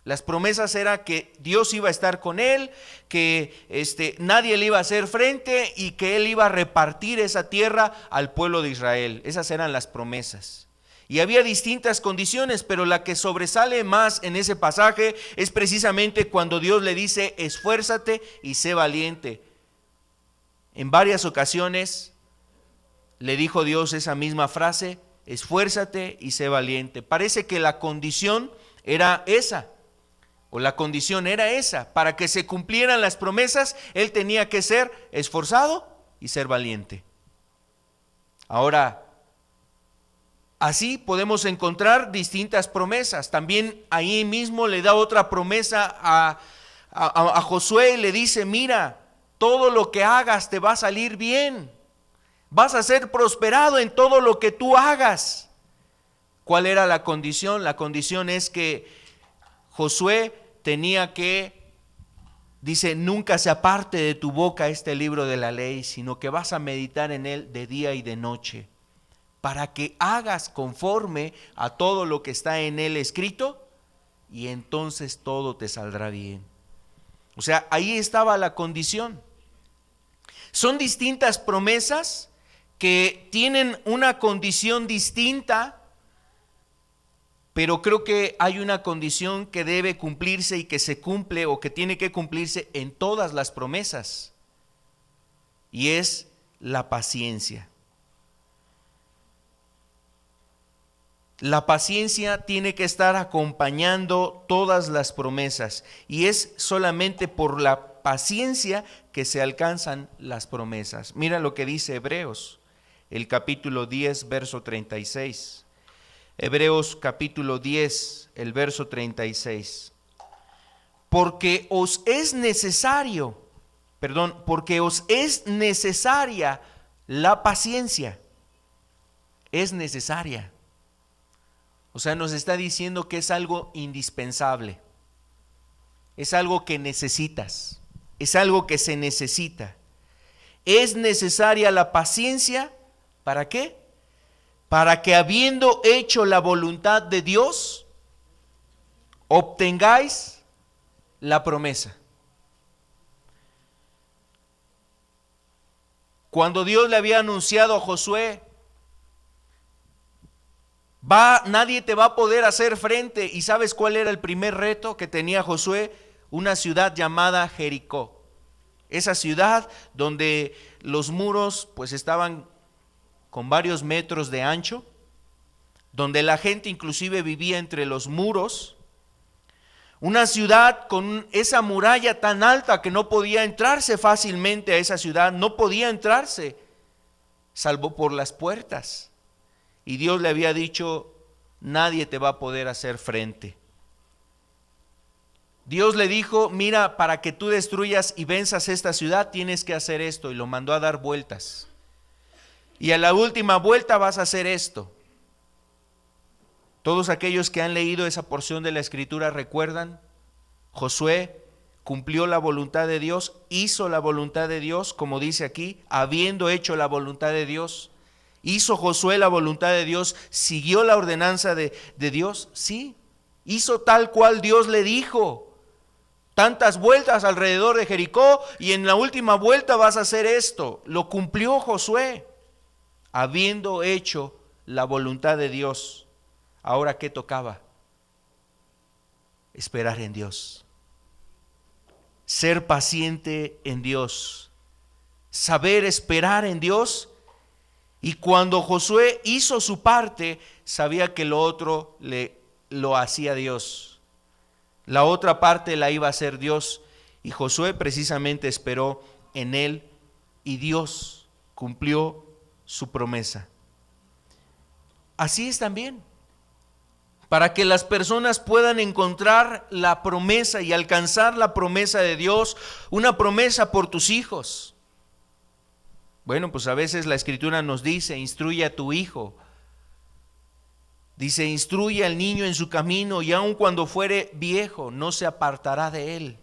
Speaker 1: Las promesas eran que Dios iba a estar con él, que nadie le iba a hacer frente y que él iba a repartir esa tierra al pueblo de Israel. Esas eran las promesas. Y había distintas condiciones, pero la que sobresale más en ese pasaje es precisamente cuando Dios le dice, esfuérzate y sé valiente. En varias ocasiones le dijo Dios esa misma frase, esfuérzate y sé valiente. Parece que la condición era esa. O la condición era esa, para que se cumplieran las promesas, él tenía que ser esforzado y ser valiente. Ahora, así podemos encontrar distintas promesas. También ahí mismo le da otra promesa a Josué y le dice, mira, todo lo que hagas te va a salir bien. Vas a ser prosperado en todo lo que tú hagas. ¿Cuál era la condición? La condición es que Josué tenía que Dice, nunca se aparte de tu boca este libro de la ley, sino que vas a meditar en él de día y de noche, para que hagas conforme a todo lo que está en él escrito, y entonces todo te saldrá bien. O sea, ahí estaba la condición. Son distintas promesas que tienen una condición distinta, pero creo que hay una condición que debe cumplirse y que se cumple o que tiene que cumplirse en todas las promesas, y es la paciencia. La paciencia tiene que estar acompañando todas las promesas, y es solamente por la paciencia que se alcanzan las promesas. Mira lo que dice Hebreos, el capítulo 10, verso 36. Hebreos capítulo 10, el verso 36. Porque os es necesaria la paciencia. Es necesaria. O sea, nos está diciendo que es algo indispensable. Es algo que necesitas. Es algo que se necesita. Es necesaria la paciencia. ¿Para qué? Para que habiendo hecho la voluntad de Dios, obtengáis la promesa. Cuando Dios le había anunciado a Josué, nadie te va a poder hacer frente. ¿Y sabes cuál era el primer reto que tenía Josué? Una ciudad llamada Jericó. Esa ciudad donde los muros pues estaban con varios metros de ancho, donde la gente inclusive vivía entre los muros. Una ciudad con esa muralla tan alta que no podía entrarse fácilmente a esa ciudad, no podía entrarse, salvo por las puertas. Y Dios le había dicho, nadie te va a poder hacer frente. Dios le dijo, mira, para que tú destruyas y venzas esta ciudad, tienes que hacer esto, y lo mandó a dar vueltas. Y a la última vuelta vas a hacer esto. Todos aquellos que han leído esa porción de la Escritura recuerdan, Josué cumplió la voluntad de Dios, hizo la voluntad de Dios, como dice aquí, habiendo hecho la voluntad de Dios. ¿Hizo Josué la voluntad de Dios? ¿Siguió la ordenanza de Dios? Sí, hizo tal cual Dios le dijo. Tantas vueltas alrededor de Jericó y en la última vuelta vas a hacer esto. Lo cumplió Josué, habiendo hecho la voluntad de Dios. Ahora, ¿qué tocaba? Esperar en Dios. Ser paciente en Dios. Saber esperar en Dios. Y cuando Josué hizo su parte, sabía que lo otro lo hacía Dios. La otra parte la iba a hacer Dios. Y Josué precisamente esperó en él y Dios cumplió su promesa. Así es también. Para que las personas puedan encontrar la promesa y alcanzar la promesa de Dios, una promesa por tus hijos. Bueno, pues a veces la Escritura nos dice, instruye a tu hijo. Dice, instruye al niño en su camino y aun cuando fuere viejo, no se apartará de él.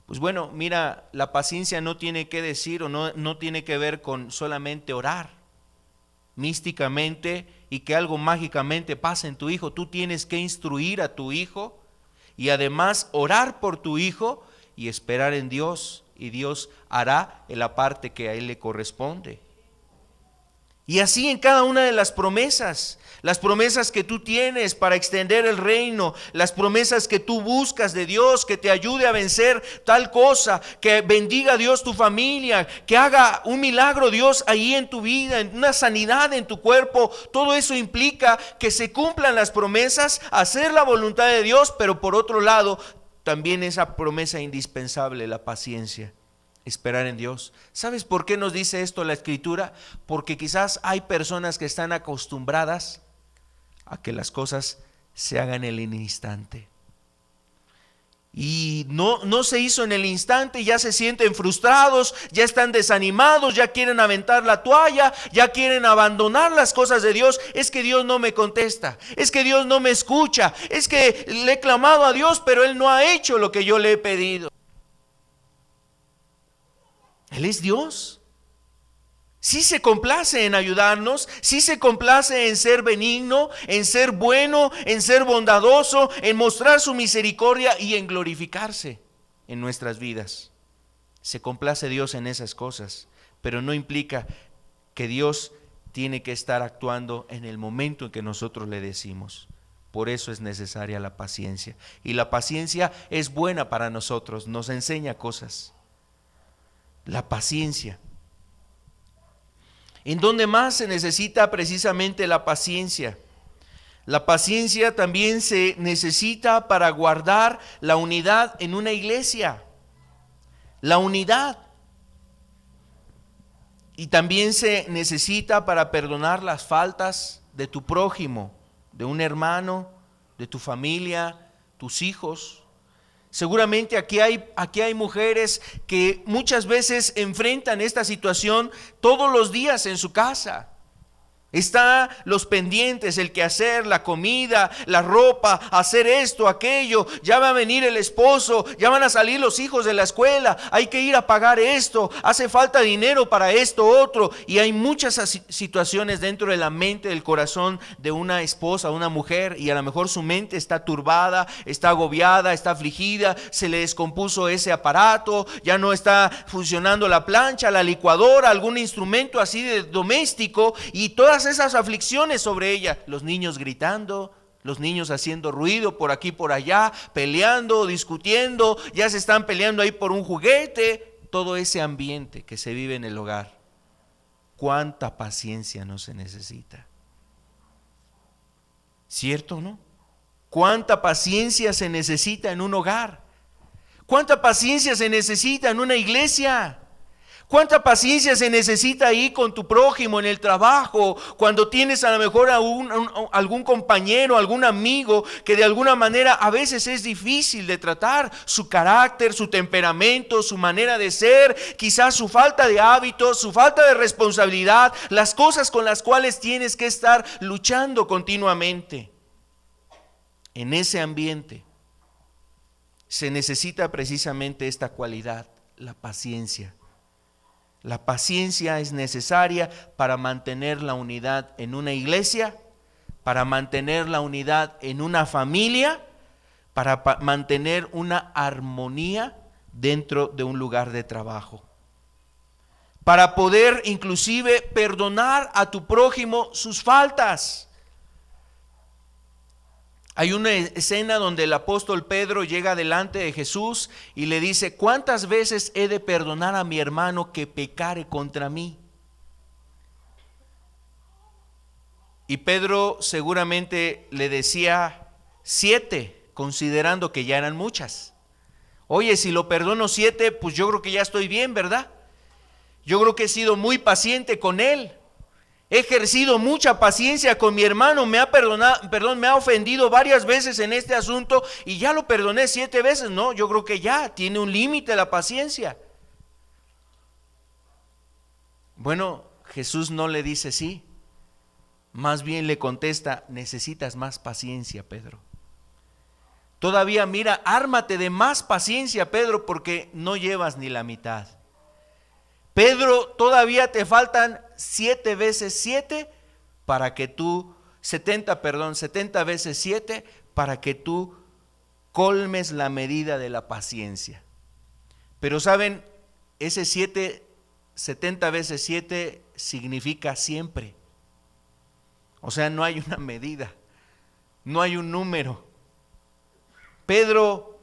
Speaker 1: Pues bueno, mira, la paciencia no tiene que decir o no tiene que ver con solamente orar místicamente y que algo mágicamente pase en tu hijo. Tú tienes que instruir a tu hijo y además orar por tu hijo y esperar en Dios, y Dios hará en la parte que a él le corresponde. Y así en cada una de las promesas que tú tienes para extender el reino, las promesas que tú buscas de Dios, que te ayude a vencer tal cosa, que bendiga a Dios tu familia, que haga un milagro Dios ahí en tu vida, en una sanidad en tu cuerpo, todo eso implica que se cumplan las promesas, hacer la voluntad de Dios, pero por otro lado, también esa promesa indispensable, la paciencia. Esperar en Dios. ¿Sabes por qué nos dice esto la Escritura? Porque quizás hay personas que están acostumbradas a que las cosas se hagan en el instante. Y no se hizo en el instante, ya se sienten frustrados, ya están desanimados, ya quieren aventar la toalla, ya quieren abandonar las cosas de Dios. Es que Dios no me contesta, es que Dios no me escucha, es que le he clamado a Dios, pero Él no ha hecho lo que yo le he pedido. Él es Dios. Sí se complace en ayudarnos, sí se complace en ser benigno, en ser bueno, en ser bondadoso, en mostrar su misericordia y en glorificarse en nuestras vidas. Se complace Dios en esas cosas, pero no implica que Dios tiene que estar actuando en el momento en que nosotros le decimos. Por eso es necesaria la paciencia. Y la paciencia es buena para nosotros, nos enseña cosas. La paciencia. ¿En dónde más se necesita precisamente la paciencia? La paciencia también se necesita para guardar la unidad en una iglesia. La unidad. Y también se necesita para perdonar las faltas de tu prójimo, de un hermano, de tu familia, tus hijos. Seguramente aquí hay mujeres que muchas veces enfrentan esta situación todos los días en su casa. Está los pendientes, el quehacer, la comida, la ropa, hacer esto, aquello, ya va a venir el esposo, ya van a salir los hijos de la escuela, hay que ir a pagar esto, hace falta dinero para esto, otro, y hay muchas situaciones dentro de la mente, del corazón de una esposa, una mujer, y a lo mejor su mente está turbada, está agobiada, está afligida, se le descompuso ese aparato, ya no está funcionando la plancha, la licuadora, algún instrumento así de doméstico, y todas esas aflicciones sobre ella, los niños gritando, los niños haciendo ruido por aquí por allá, peleando, discutiendo, ya se están peleando ahí por un juguete, todo ese ambiente que se vive en el hogar. ¿Cuánta paciencia no se necesita? ¿Cierto o no? ¿Cuánta paciencia se necesita en un hogar? ¿Cuánta paciencia se necesita en una iglesia? ¿Cuánta paciencia se necesita ahí con tu prójimo en el trabajo, cuando tienes a lo mejor algún compañero, algún amigo que de alguna manera a veces es difícil de tratar, su carácter, su temperamento, su manera de ser, quizás su falta de hábitos, su falta de responsabilidad, las cosas con las cuales tienes que estar luchando continuamente? En ese ambiente se necesita precisamente esta cualidad, la paciencia. La paciencia es necesaria para mantener la unidad en una iglesia, para mantener la unidad en una familia, para mantener una armonía dentro de un lugar de trabajo. Para poder inclusive perdonar a tu prójimo sus faltas. Hay una escena donde el apóstol Pedro llega delante de Jesús y le dice: ¿cuántas veces he de perdonar a mi hermano que pecare contra mí? Y Pedro seguramente le decía 7, considerando que ya eran muchas. Oye, si lo perdono 7, pues yo creo que ya estoy bien, ¿verdad? Yo creo que he sido muy paciente con él. He ejercido mucha paciencia con mi hermano, me ha ofendido varias veces en este asunto y ya lo perdoné 7 veces. No, yo creo que ya tiene un límite la paciencia. Bueno, Jesús no le dice sí, más bien le contesta: necesitas más paciencia, Pedro. Todavía mira, ármate de más paciencia, Pedro, porque no llevas ni la mitad. Pedro, todavía te faltan 7 veces 7 para que tú, 70 veces 7 para que tú colmes la medida de la paciencia. Pero saben, ese 70 veces 7 significa siempre. O sea, no hay una medida, no hay un número. Pedro,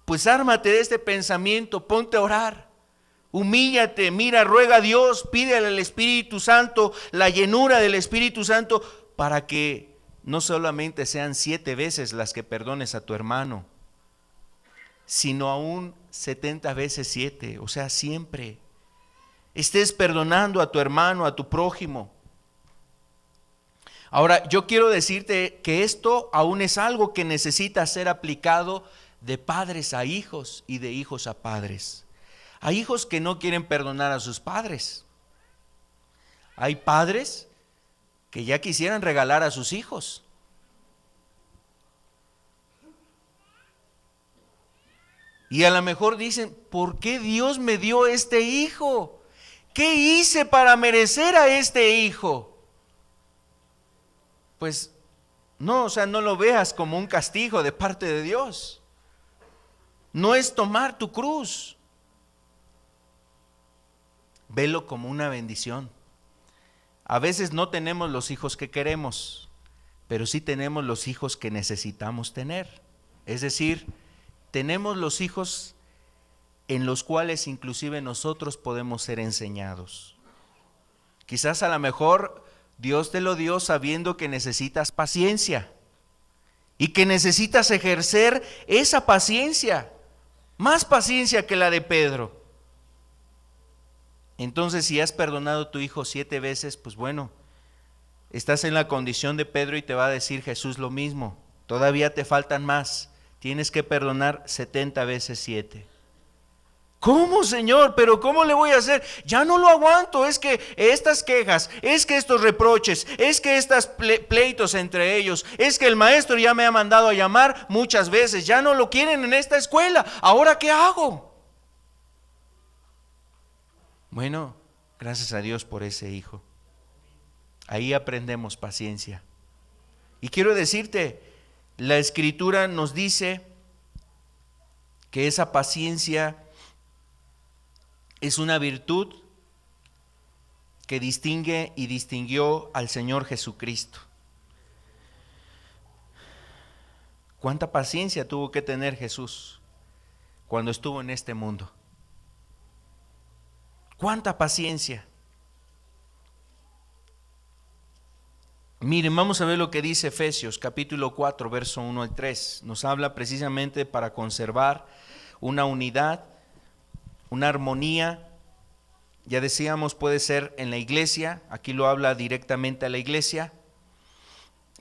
Speaker 1: pues ármate de este pensamiento, ponte a orar. Humíllate, mira, ruega a Dios, pídele al Espíritu Santo, la llenura del Espíritu Santo, para que no solamente sean 7 veces las que perdones a tu hermano, sino aún 70 veces 7, o sea, siempre estés perdonando a tu hermano, a tu prójimo. Ahora, yo quiero decirte que esto aún es algo que necesita ser aplicado de padres a hijos y de hijos a padres. Hay hijos que no quieren perdonar a sus padres. Hay padres que ya quisieran regalar a sus hijos. Y a lo mejor dicen, ¿por qué Dios me dio este hijo? ¿Qué hice para merecer a este hijo? Pues no, o sea, no lo veas como un castigo de parte de Dios. No es tomar tu cruz. Velo como una bendición. A veces no tenemos los hijos que queremos, pero sí tenemos los hijos que necesitamos tener. Es decir, tenemos los hijos en los cuales inclusive nosotros podemos ser enseñados. Quizás a lo mejor Dios te lo dio sabiendo que necesitas paciencia y que necesitas ejercer esa paciencia, más paciencia que la de Pedro. Entonces, si has perdonado a tu hijo 7 veces, pues bueno, estás en la condición de Pedro y te va a decir Jesús lo mismo. Todavía te faltan más. Tienes que perdonar 70 veces 7. ¿Cómo, Señor? ¿Pero cómo le voy a hacer? Ya no lo aguanto. Es que estas quejas, es que estos reproches, es que estos pleitos entre ellos, es que el maestro ya me ha mandado a llamar muchas veces. Ya no lo quieren en esta escuela. ¿Ahora qué hago? Bueno, gracias a Dios por ese hijo. Ahí aprendemos paciencia. Y quiero decirte, la Escritura nos dice que esa paciencia es una virtud que distingue y distinguió al Señor Jesucristo. ¿Cuánta paciencia tuvo que tener Jesús cuando estuvo en este mundo? ¿Cuánta paciencia? Miren, vamos a ver lo que dice Efesios capítulo 4, verso 1 al 3. Nos habla precisamente para conservar una unidad, una armonía. Ya decíamos, puede ser en la iglesia, aquí lo habla directamente a la iglesia.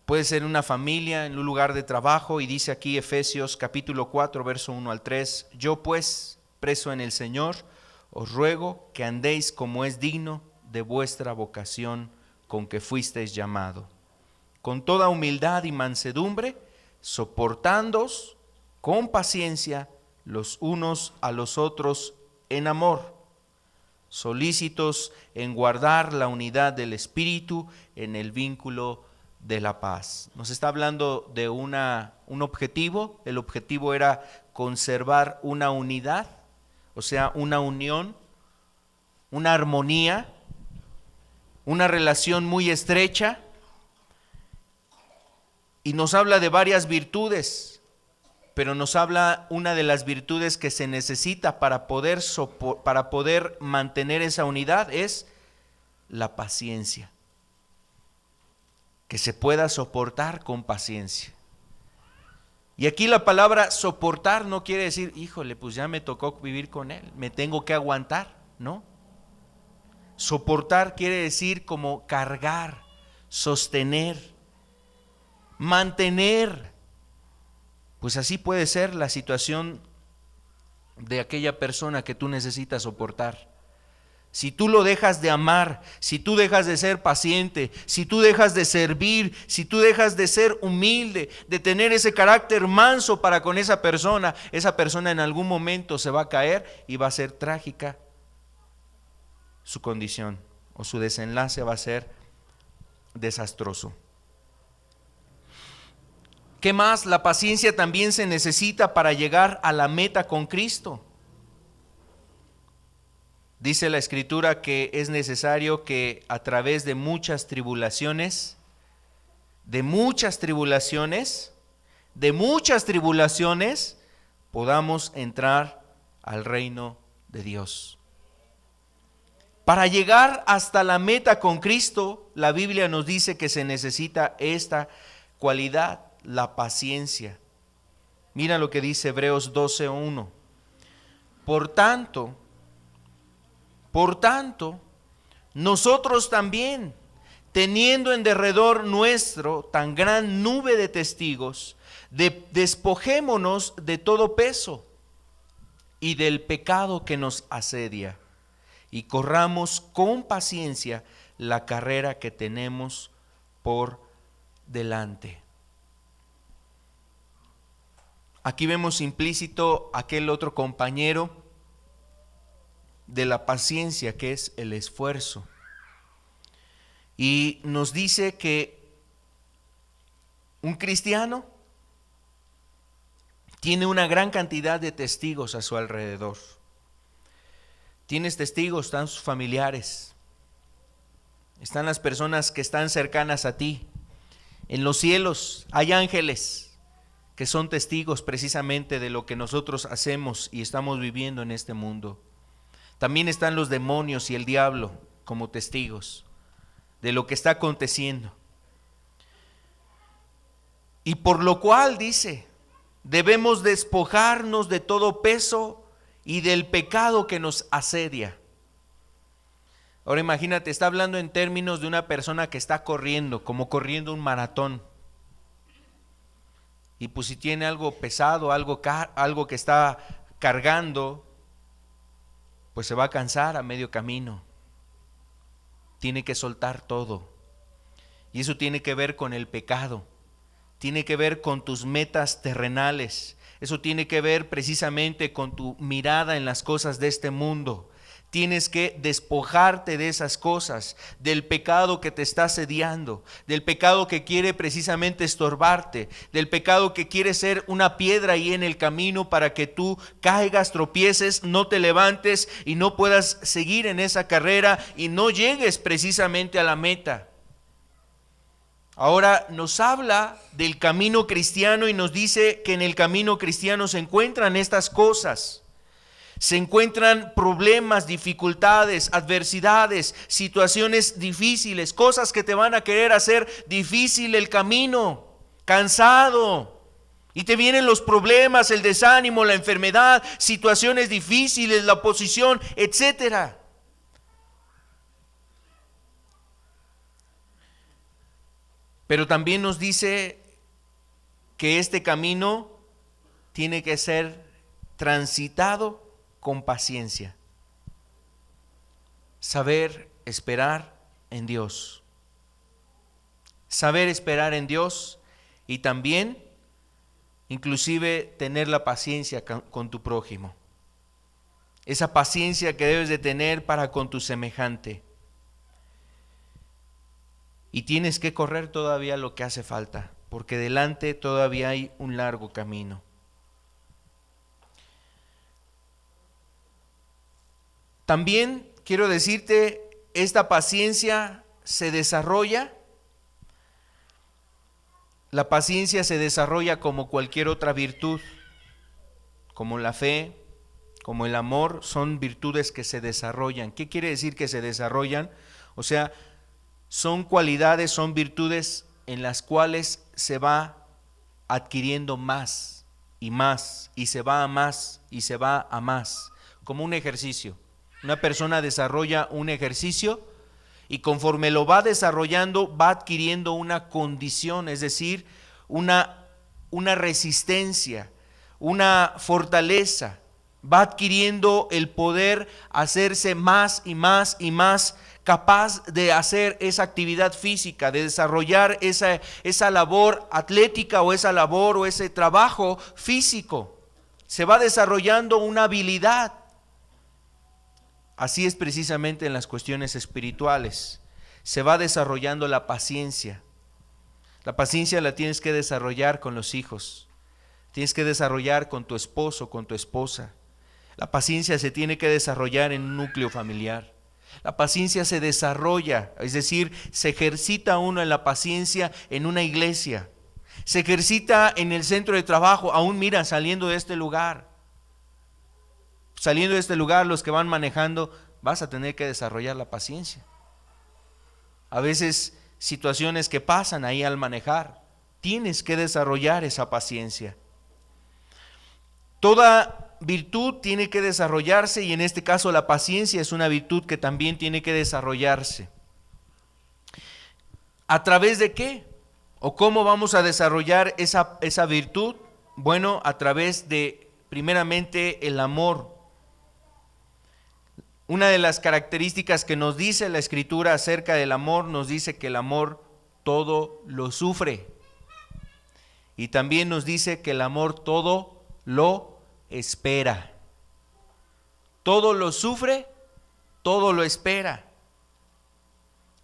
Speaker 1: Puede ser en una familia, en un lugar de trabajo, y dice aquí Efesios capítulo 4, verso 1 al 3. Yo pues, preso en el Señor, os ruego que andéis como es digno de vuestra vocación con que fuisteis llamado, con toda humildad y mansedumbre, soportándoos con paciencia los unos a los otros en amor, solícitos en guardar la unidad del Espíritu en el vínculo de la paz. Nos está hablando de un objetivo. El objetivo era conservar una unidad, o sea, una unión, una armonía, una relación muy estrecha, y nos habla de varias virtudes, pero nos habla una de las virtudes que se necesita para poder mantener esa unidad es la paciencia, que se pueda soportar con paciencia. Y aquí la palabra soportar no quiere decir, híjole, pues ya me tocó vivir con él, me tengo que aguantar, ¿no? Soportar quiere decir como cargar, sostener, mantener. Pues así puede ser la situación de aquella persona que tú necesitas soportar. Si tú lo dejas de amar, si tú dejas de ser paciente, si tú dejas de servir, si tú dejas de ser humilde, de tener ese carácter manso para con esa persona en algún momento se va a caer y va a ser trágica su condición, o su desenlace va a ser desastroso. ¿Qué más? La paciencia también se necesita para llegar a la meta con Cristo. Dice la Escritura que es necesario que a través de muchas tribulaciones, podamos entrar al reino de Dios. Para llegar hasta la meta con Cristo, la Biblia nos dice que se necesita esta cualidad, la paciencia. Mira lo que dice Hebreos 12:1. Por tanto, nosotros también, teniendo en derredor nuestro tan gran nube de testigos, despojémonos de todo peso y del pecado que nos asedia, y corramos con paciencia la carrera que tenemos por delante. Aquí vemos implícito aquel otro compañero de la paciencia, que es el esfuerzo. Y nos dice que un cristiano tiene una gran cantidad de testigos a su alrededor. Tienes testigos, están sus familiares, están las personas que están cercanas a ti. En los cielos hay ángeles que son testigos precisamente de lo que nosotros hacemos y estamos viviendo en este mundo. También están los demonios y el diablo como testigos de lo que está aconteciendo. Y por lo cual dice, debemos despojarnos de todo peso y del pecado que nos asedia. Ahora imagínate, está hablando en términos de una persona que está corriendo, como corriendo un maratón. Y pues si tiene algo pesado, algo que está cargando, pues se va a cansar a medio camino. Tiene que soltar todo. Y eso tiene que ver con el pecado. Tiene que ver con tus metas terrenales. Eso tiene que ver precisamente con tu mirada en las cosas de este mundo. Tienes que despojarte de esas cosas, del pecado que te está asediando, del pecado que quiere precisamente estorbarte, del pecado que quiere ser una piedra ahí en el camino para que tú caigas, tropieces, no te levantes y no puedas seguir en esa carrera y no llegues precisamente a la meta. Ahora nos habla del camino cristiano y nos dice que en el camino cristiano se encuentran estas cosas. Se encuentran problemas, dificultades, adversidades, situaciones difíciles, cosas que te van a querer hacer difícil el camino, cansado. Y te vienen los problemas, el desánimo, la enfermedad, situaciones difíciles, la oposición, etcétera. Pero también nos dice que este camino tiene que ser transitado con paciencia. Saber esperar en Dios. Saber esperar en Dios y también, inclusive, tener la paciencia con tu prójimo. Esa paciencia que debes de tener para con tu semejante. Y tienes que correr todavía lo que hace falta, porque delante todavía hay un largo camino. También quiero decirte, esta paciencia se desarrolla. La paciencia se desarrolla como cualquier otra virtud, como la fe, como el amor, son virtudes que se desarrollan. ¿Qué quiere decir que se desarrollan? O sea, son cualidades, son virtudes en las cuales se va adquiriendo más, y se va a más, y se va a más, como un ejercicio. Una persona desarrolla un ejercicio y conforme lo va desarrollando va adquiriendo una condición, es decir, una resistencia, una fortaleza, va adquiriendo el poder hacerse más y más y más capaz de hacer esa actividad física, de desarrollar esa labor atlética o esa labor o ese trabajo físico. Se va desarrollando una habilidad. Así es precisamente en las cuestiones espirituales. Se va desarrollando la paciencia. La paciencia la tienes que desarrollar con los hijos. Tienes que desarrollar con tu esposo, con tu esposa. La paciencia se tiene que desarrollar en un núcleo familiar. La paciencia se desarrolla, es decir, se ejercita uno en la paciencia en una iglesia. Se ejercita en el centro de trabajo, aún mira, saliendo de este lugar. Saliendo de este lugar, los que van manejando, vas a tener que desarrollar la paciencia. A veces situaciones que pasan ahí al manejar, tienes que desarrollar esa paciencia. Toda virtud tiene que desarrollarse y en este caso la paciencia es una virtud que también tiene que desarrollarse. ¿A través de qué? ¿O cómo vamos a desarrollar esa virtud? Bueno, a través de, primeramente, el amor. Una de las características que nos dice la Escritura acerca del amor, nos dice que el amor todo lo sufre. Y también nos dice que el amor todo lo espera. Todo lo sufre, todo lo espera.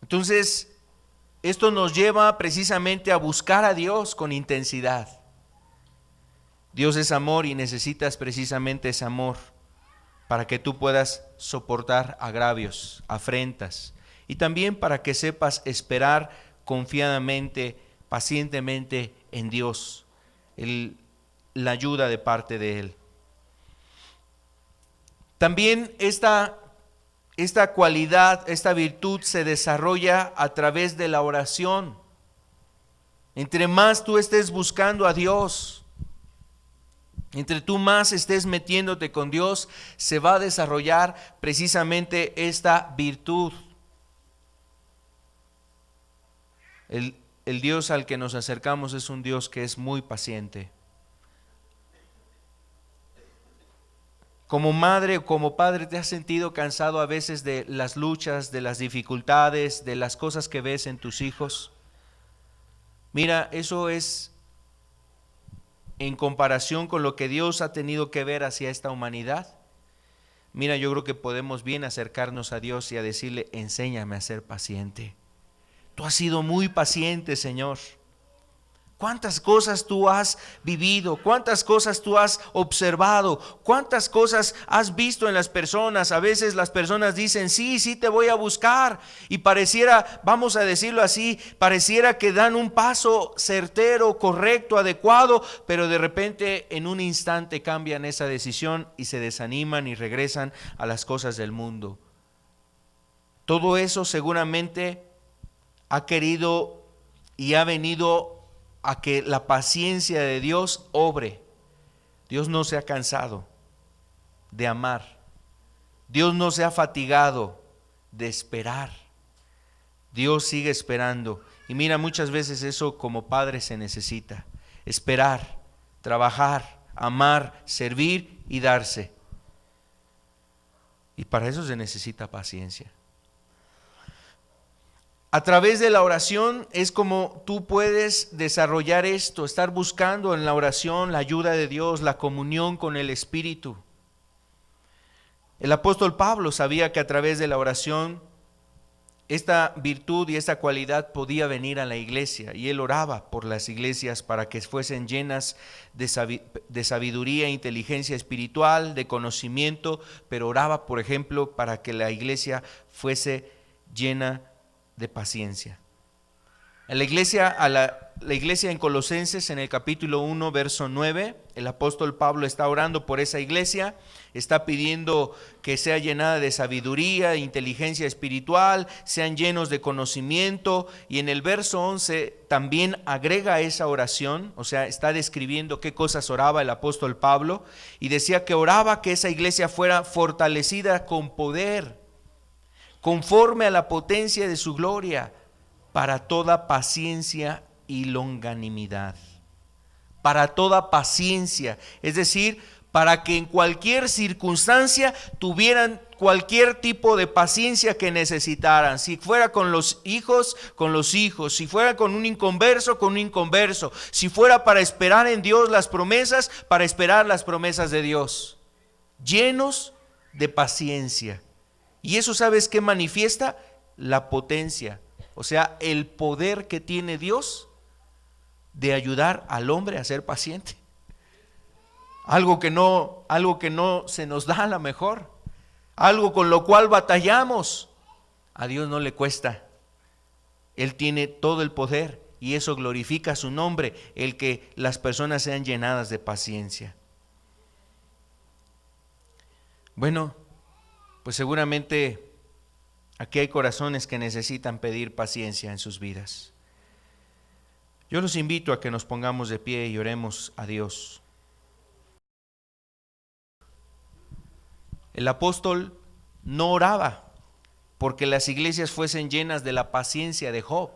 Speaker 1: Entonces, esto nos lleva precisamente a buscar a Dios con intensidad. Dios es amor y necesitas precisamente ese amor para que tú puedas soportar agravios, afrentas, y también para que sepas esperar confiadamente, pacientemente en Dios, la ayuda de parte de Él. También esta cualidad, esta virtud se desarrolla a través de la oración. Entre más tú estés buscando a Dios, entre tú más estés metiéndote con Dios, se va a desarrollar precisamente esta virtud. El Dios al que nos acercamos es un Dios que es muy paciente. Como madre o como padre, ¿te has sentido cansado a veces de las luchas, de las dificultades, de las cosas que ves en tus hijos? Mira, eso es en comparación con lo que Dios ha tenido que ver hacia esta humanidad. Mira, yo creo que podemos bien acercarnos a Dios y a decirle, enséñame a ser paciente. Tú has sido muy paciente, Señor. ¿Cuántas cosas tú has vivido? ¿Cuántas cosas tú has observado? ¿Cuántas cosas has visto en las personas? A veces las personas dicen, sí, te voy a buscar. Y pareciera, vamos a decirlo así, pareciera que dan un paso certero, correcto, adecuado, pero de repente en un instante cambian esa decisión y se desaniman y regresan a las cosas del mundo. Todo eso seguramente ha querido y ha venido a que la paciencia de Dios obre. Dios no se ha cansado de amar. Dios no se ha fatigado de esperar. Dios sigue esperando. Y mira, muchas veces eso como padre se necesita. Esperar, trabajar, amar, servir y darse. Y para eso se necesita paciencia. A través de la oración es como tú puedes desarrollar esto, estar buscando en la oración la ayuda de Dios, la comunión con el Espíritu. El apóstol Pablo sabía que a través de la oración esta virtud y esta cualidad podía venir a la iglesia, y él oraba por las iglesias para que fuesen llenas de sabiduría e inteligencia espiritual, de conocimiento, pero oraba, por ejemplo, para que la iglesia fuese llena de paciencia. La iglesia en Colosenses, en el capítulo 1, verso 9, el apóstol Pablo está orando por esa iglesia, está pidiendo que sea llenada de sabiduría, de inteligencia espiritual, sean llenos de conocimiento, y en el verso 11 también agrega esa oración, o sea, está describiendo qué cosas oraba el apóstol Pablo, y decía que oraba que esa iglesia fuera fortalecida con poder, conforme a la potencia de su gloria, para toda paciencia y longanimidad. Para toda paciencia, es decir, para que en cualquier circunstancia tuvieran cualquier tipo de paciencia que necesitaran. Si fuera con los hijos, si fuera con un inconverso, si fuera para esperar en Dios las promesas, para esperar las promesas de Dios. Llenos de paciencia. Y eso, ¿sabes qué manifiesta? La potencia, o sea, el poder que tiene Dios de ayudar al hombre a ser paciente. Algo que no se nos da a lo mejor, algo con lo cual batallamos. A Dios no le cuesta. Él tiene todo el poder y eso glorifica su nombre, el que las personas sean llenadas de paciencia. Bueno, pues seguramente aquí hay corazones que necesitan pedir paciencia en sus vidas. Yo los invito a que nos pongamos de pie y oremos a Dios. El apóstol no oraba porque las iglesias fuesen llenas de la paciencia de Job,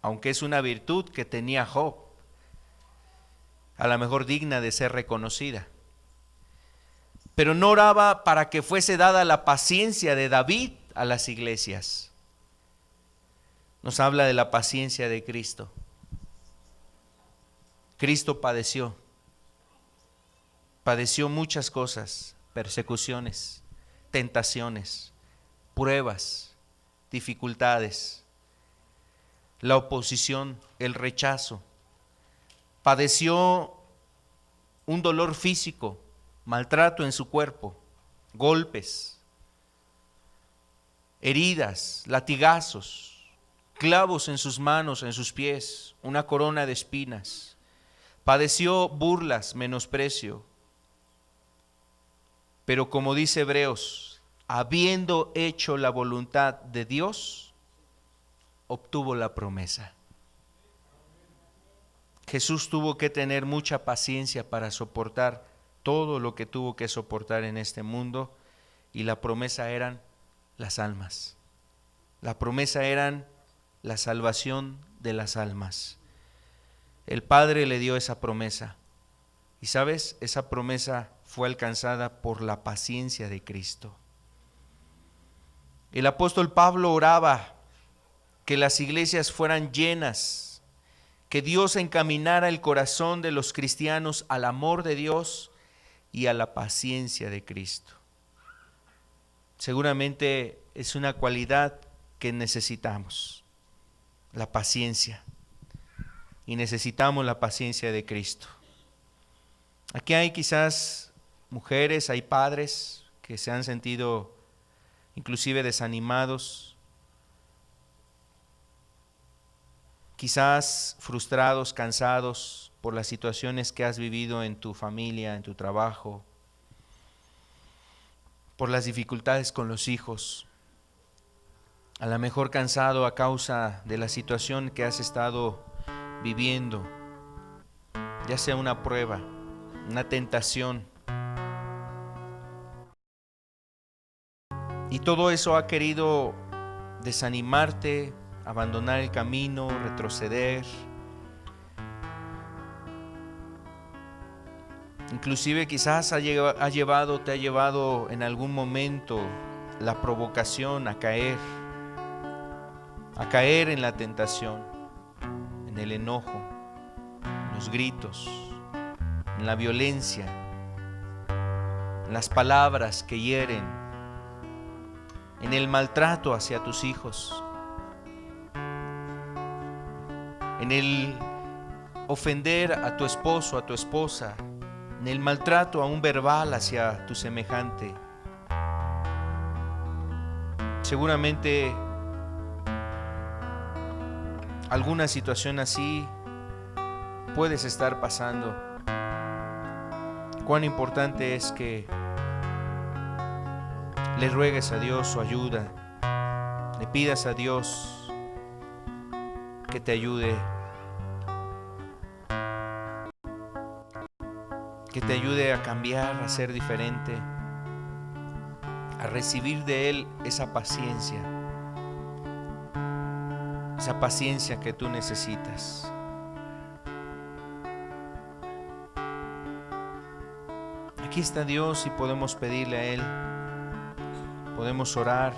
Speaker 1: aunque es una virtud que tenía Job, a lo mejor digna de ser reconocida. Pero no oraba para que fuese dada la paciencia de David a las iglesias. Nos habla de la paciencia de Cristo. Cristo padeció. padeció muchas cosas, persecuciones, tentaciones, pruebas, dificultades, la oposición, el rechazo. Padeció un dolor físico, maltrato en su cuerpo, golpes, heridas, latigazos, clavos en sus manos, en sus pies, una corona de espinas. Padeció burlas, menosprecio. Pero como dice Hebreos, habiendo hecho la voluntad de Dios, obtuvo la promesa. Jesús tuvo que tener mucha paciencia para soportar todo lo que tuvo que soportar en este mundo, y la promesa eran las almas. La promesa eran la salvación de las almas. El Padre le dio esa promesa. Y sabes, esa promesa fue alcanzada por la paciencia de Cristo. El apóstol Pablo oraba que las iglesias fueran llenas, que Dios encaminara el corazón de los cristianos al amor de Dios y a la paciencia de Cristo. Seguramente es una cualidad que necesitamos, la paciencia, y necesitamos la paciencia de Cristo. Aquí hay quizás mujeres, hay padres que se han sentido inclusive desanimados, quizás frustrados, cansados por las situaciones que has vivido en tu familia, en tu trabajo, por las dificultades con los hijos, a lo mejor cansado a causa de la situación que has estado viviendo, ya sea una prueba, una tentación. Y todo eso ha querido desanimarte, abandonar el camino, retroceder. Inclusive quizás te ha llevado en algún momento la provocación a caer en la tentación, en el enojo, en los gritos, en la violencia, en las palabras que hieren, en el maltrato hacia tus hijos, en el ofender a tu esposo, a tu esposa, en el maltrato aún verbal hacia tu semejante. Seguramente alguna situación así puedes estar pasando. Cuán importante es que le ruegues a Dios su ayuda, le pidas a Dios que te ayude, a cambiar, a ser diferente, a recibir de Él esa paciencia que tú necesitas. Aquí está Dios y podemos pedirle a Él, podemos orar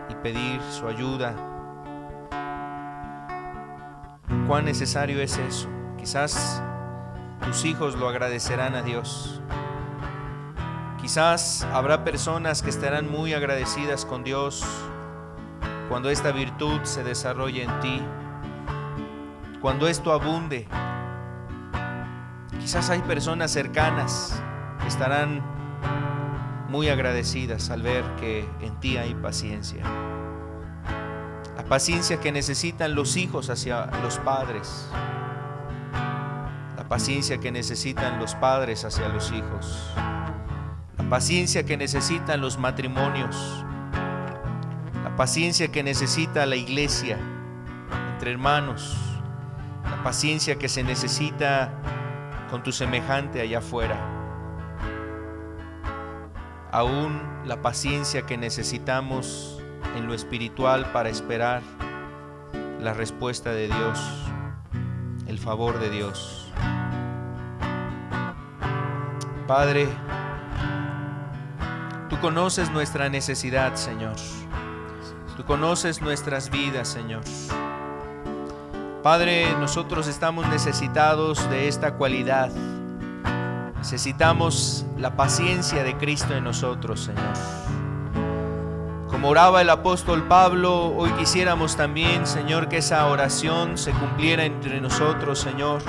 Speaker 1: y pedir su ayuda. Cuán necesario es eso. Quizás tus hijos lo agradecerán a Dios. Quizás habrá personas que estarán muy agradecidas con Dios cuando esta virtud se desarrolle en ti, cuando esto abunde. Quizás hay personas cercanas que estarán muy agradecidas al ver que en ti hay paciencia. La paciencia que necesitan los hijos hacia los padres. La paciencia que necesitan los padres hacia los hijos. La paciencia que necesitan los matrimonios. La paciencia que necesita la iglesia entre hermanos. La paciencia que se necesita con tu semejante allá afuera. Aún la paciencia que necesitamos en lo espiritual para esperar la respuesta de Dios, el favor de Dios. Padre, tú conoces nuestra necesidad, Señor. Tú conoces nuestras vidas, Señor. Padre, nosotros estamos necesitados de esta cualidad, Necesitamos la paciencia de Cristo en nosotros, Señor. Como oraba el apóstol Pablo, hoy quisiéramos también, Señor, que esa oración se cumpliera entre nosotros, Señor.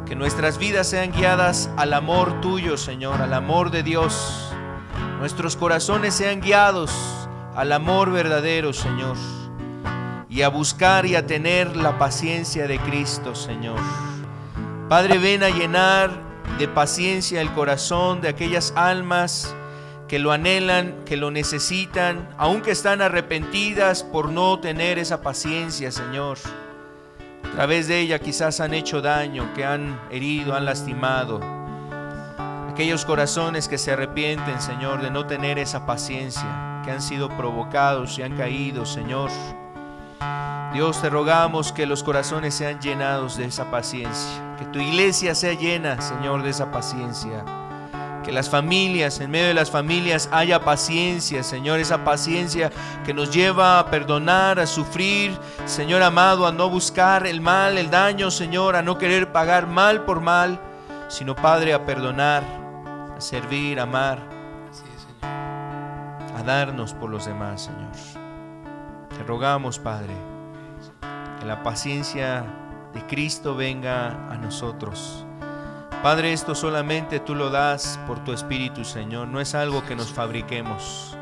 Speaker 1: Que nuestras vidas sean guiadas al amor tuyo, Señor, al amor de Dios. Nuestros corazones sean guiados al amor verdadero, Señor. Y a buscar y a tener la paciencia de Cristo, Señor. Padre, ven a llenar de paciencia el corazón de aquellas almas que lo anhelan, que lo necesitan, aunque están arrepentidas por no tener esa paciencia, Señor. A través de ella quizás han hecho daño, que han herido, han lastimado. Aquellos corazones que se arrepienten, Señor, de no tener esa paciencia, que han sido provocados y han caído, Señor. Dios, te rogamos que los corazones sean llenados de esa paciencia, que tu iglesia sea llena, Señor, de esa paciencia. Que las familias, en medio de las familias haya paciencia, Señor, esa paciencia que nos lleva a perdonar, a sufrir, Señor amado, a no buscar el mal, el daño, Señor, a no querer pagar mal por mal, sino, Padre, a perdonar, a servir, a amar, a darnos por los demás, Señor. Te rogamos, Padre, que la paciencia de Cristo venga a nosotros. Padre, esto solamente tú lo das por tu Espíritu, Señor. No es algo que nos fabriquemos.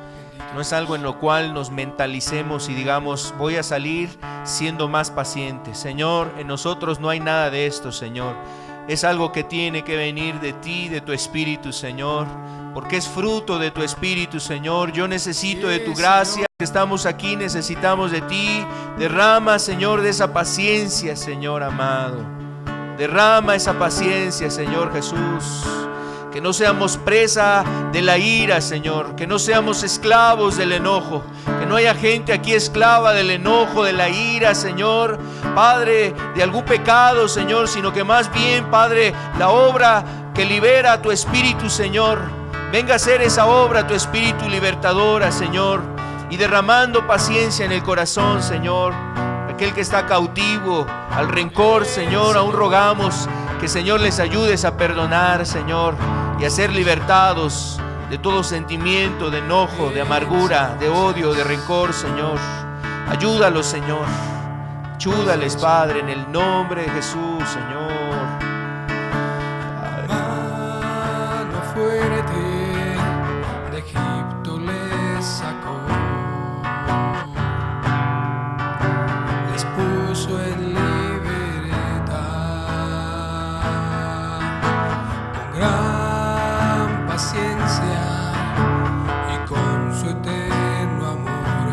Speaker 1: No es algo en lo cual nos mentalicemos y digamos, voy a salir siendo más paciente. Señor, en nosotros no hay nada de esto, Señor. Es algo que tiene que venir de ti, de tu Espíritu, Señor. Porque es fruto de tu Espíritu, Señor. Yo necesito de tu gracia. Estamos aquí, necesitamos de ti. Derrama, Señor, de esa paciencia, Señor amado. Derrama esa paciencia, Señor Jesús. Que no seamos presa de la ira, Señor. Que no seamos esclavos del enojo. Que no haya gente aquí esclava del enojo, de la ira, Señor. Padre, de algún pecado, Señor. Sino que más bien, Padre, la obra que libera a tu Espíritu, Señor. Venga a ser esa obra, tu Espíritu libertadora, Señor. Y derramando paciencia en el corazón, Señor. Aquel que está cautivo al rencor, Señor, aún rogamos que, Señor, les ayudes a perdonar, Señor, y a ser libertados de todo sentimiento de enojo, de amargura, de odio, de rencor, Señor. Ayúdalos, Señor. Ayúdales, Padre, en el nombre de Jesús, Señor.
Speaker 2: Mano fuerte de Egipto les sacó. Puso en libertad con gran paciencia y con su eterno amor.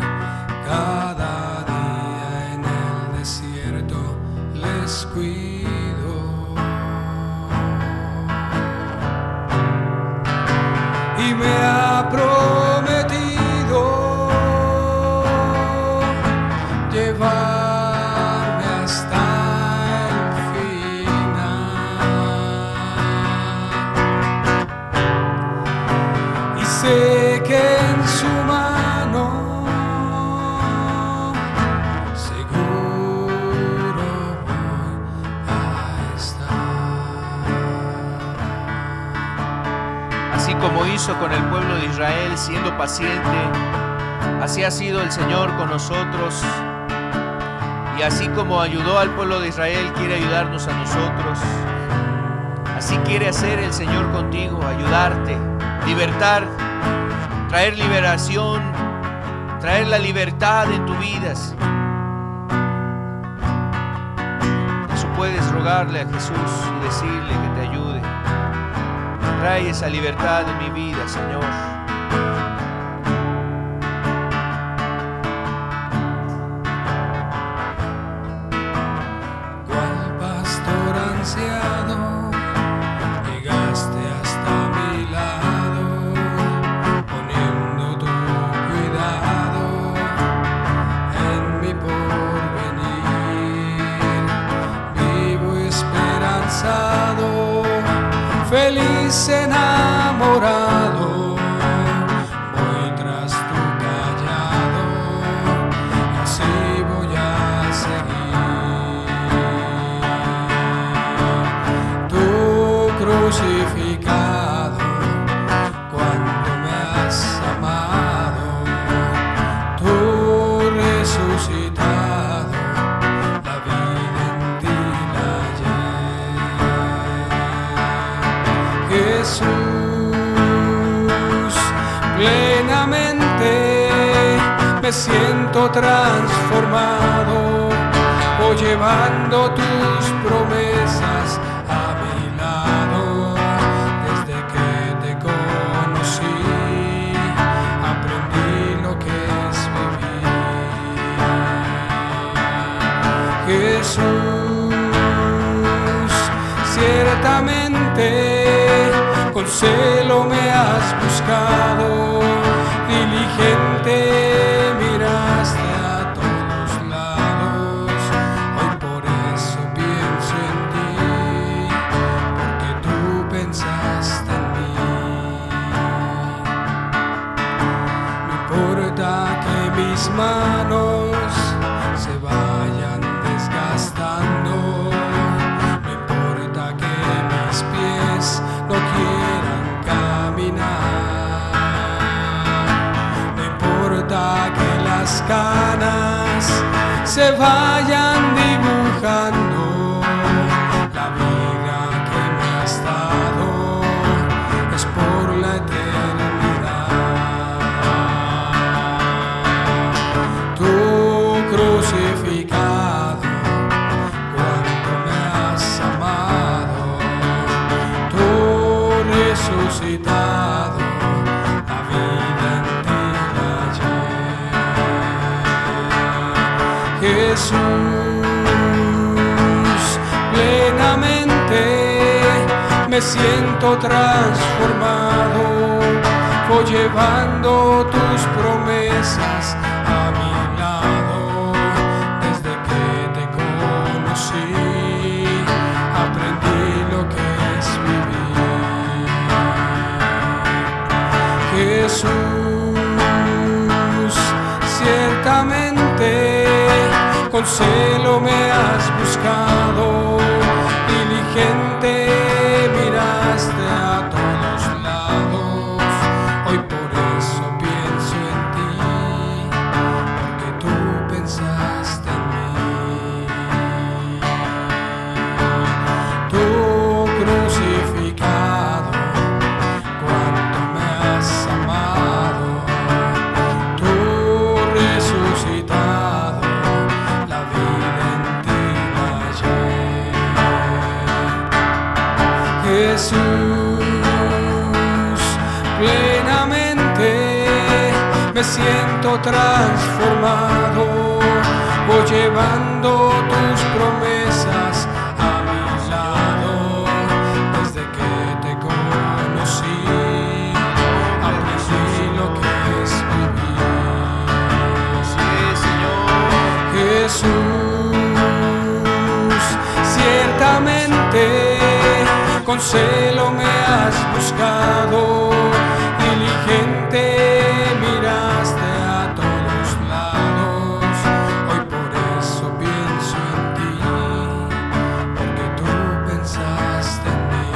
Speaker 2: Cada día en el desierto les cuidó y me ha prometido llevar sé que en su mano seguro voy a estar.
Speaker 1: Así como hizo con el pueblo de Israel, siendo paciente, así ha sido el Señor con nosotros. Y así como ayudó al pueblo de Israel, quiere ayudarnos a nosotros. Así quiere hacer el Señor contigo, ayudarte, libertar, traer liberación, traer la libertad en tu vida. Eso puedes rogarle a Jesús y decirle que te ayude. Trae esa libertad en mi vida, Señor.
Speaker 2: Cual pastor anciano llegaste hasta mi lado, poniendo tu cuidado en mi porvenir. Vivo esperanzado, feliz enamorado, voy tras tu callado y así voy a seguir. Tu crucificado siento transformado, voy llevando tus promesas a mi lado. Desde que te conocí, aprendí lo que es vivir. Jesús, ciertamente con celo me has buscado, diligente miraste a todos lados. Hoy por eso pienso en ti, porque tú pensaste en mí. No importa que mis manos se vayan desgastando, no importa que mis pies no quieran caminar, no importa que las canas se vayan dibujando, la vida que me has dado es por la eternidad. Tú crucificado, cuánto me has amado, tú resucitado, la vida en ti la hallé. Jesús, plenamente me siento transformado, voy llevando tus promesas a mi lado. Desde que te conocí, aprendí lo que es vivir. Jesús, ciertamente con celo me has buscado, diligente miraste a todos lados. Hoy por eso pienso en ti, porque tú pensaste en mí. Tú crucificado, cuánto me has amado, tú resucitado, la vida en ti la hallé. Jesús, plenamente me siento transformado, voy llevando tus promesas a mi lado. Desde que te conocí, aprendí lo que es vivir.
Speaker 1: Sí, Señor.
Speaker 2: Jesús, ciertamente con celo me has buscado, diligente miraste a todos lados. Hoy por eso pienso en ti, porque tú pensaste en mí.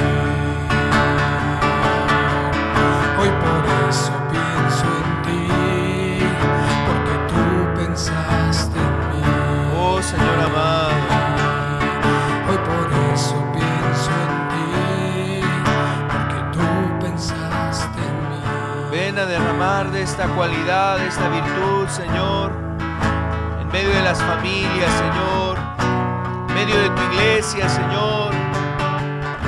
Speaker 2: Hoy por eso pienso en ti, porque tú pensaste en mí.
Speaker 1: Oh, Señor amado.
Speaker 2: Hoy por eso pienso en ti, porque tú pensaste en mí.
Speaker 1: Ven a derramar de esta cualidad, de esta virtud, Señor, en medio de las familias, Señor, en medio de tu iglesia, Señor,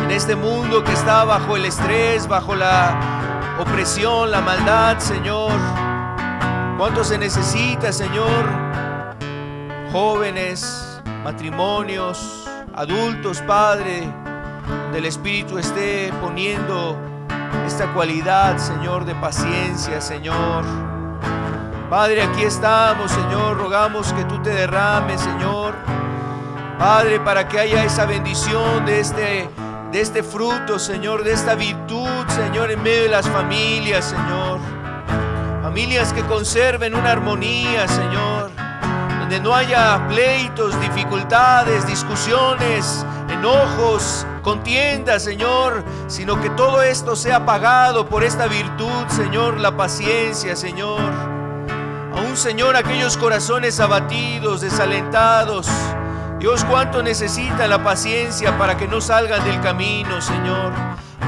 Speaker 1: en este mundo que está bajo el estrés, bajo la opresión, la maldad, Señor. ¿Cuánto se necesita, Señor? Jóvenes, matrimonios, adultos, Padre, del Espíritu esté poniendo esta cualidad, Señor, de paciencia, Señor. Padre, aquí estamos, Señor, rogamos que tú te derrames, Señor. Padre, para que haya esa bendición de este fruto, Señor, de esta virtud, Señor, en medio de las familias, Señor. Familias que conserven una armonía, Señor, donde no haya pleitos, dificultades, discusiones, enojos, contiendas, Señor, sino que todo esto sea pagado por esta virtud, Señor, la paciencia, Señor. Aún, Señor, aquellos corazones abatidos, desalentados, Dios, cuánto necesitan la paciencia para que no salgan del camino, Señor.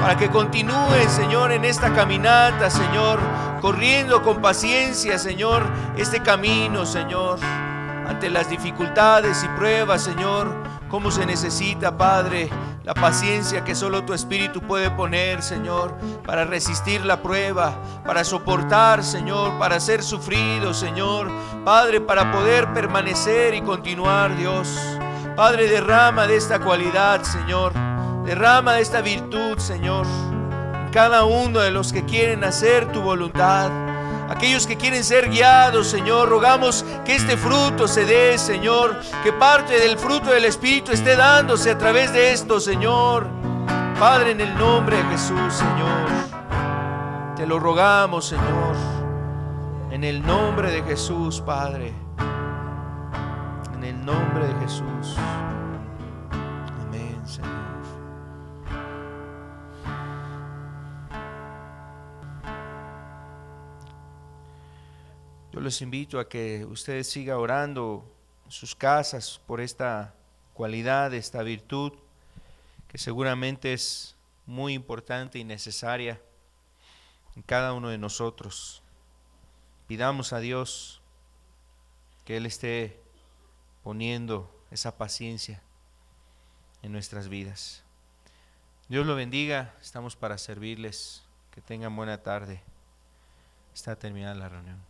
Speaker 1: para que continúen, Señor, en esta caminata, Señor, corriendo con paciencia, Señor, este camino, Señor, ante las dificultades y pruebas, Señor, cómo se necesita, Padre, la paciencia que solo tu Espíritu puede poner, Señor, para resistir la prueba, para soportar, Señor, para ser sufrido, Señor, Padre, para poder permanecer y continuar, Dios. Padre, derrama de esta cualidad, Señor, derrama de esta virtud, Señor, en cada uno de los que quieren hacer tu voluntad. Aquellos que quieren ser guiados, Señor, rogamos que este fruto se dé, Señor, que parte del fruto del Espíritu esté dándose a través de esto, Señor. Padre, en el nombre de Jesús, Señor, te lo rogamos, Señor, en el nombre de Jesús, Padre, en el nombre de Jesús. Amén, Señor. Yo les invito a que ustedes sigan orando en sus casas por esta cualidad, esta virtud, que seguramente es muy importante y necesaria en cada uno de nosotros. Pidamos a Dios que Él esté poniendo esa paciencia en nuestras vidas. Dios lo bendiga, estamos para servirles. Que tengan buena tarde. Está terminada la reunión.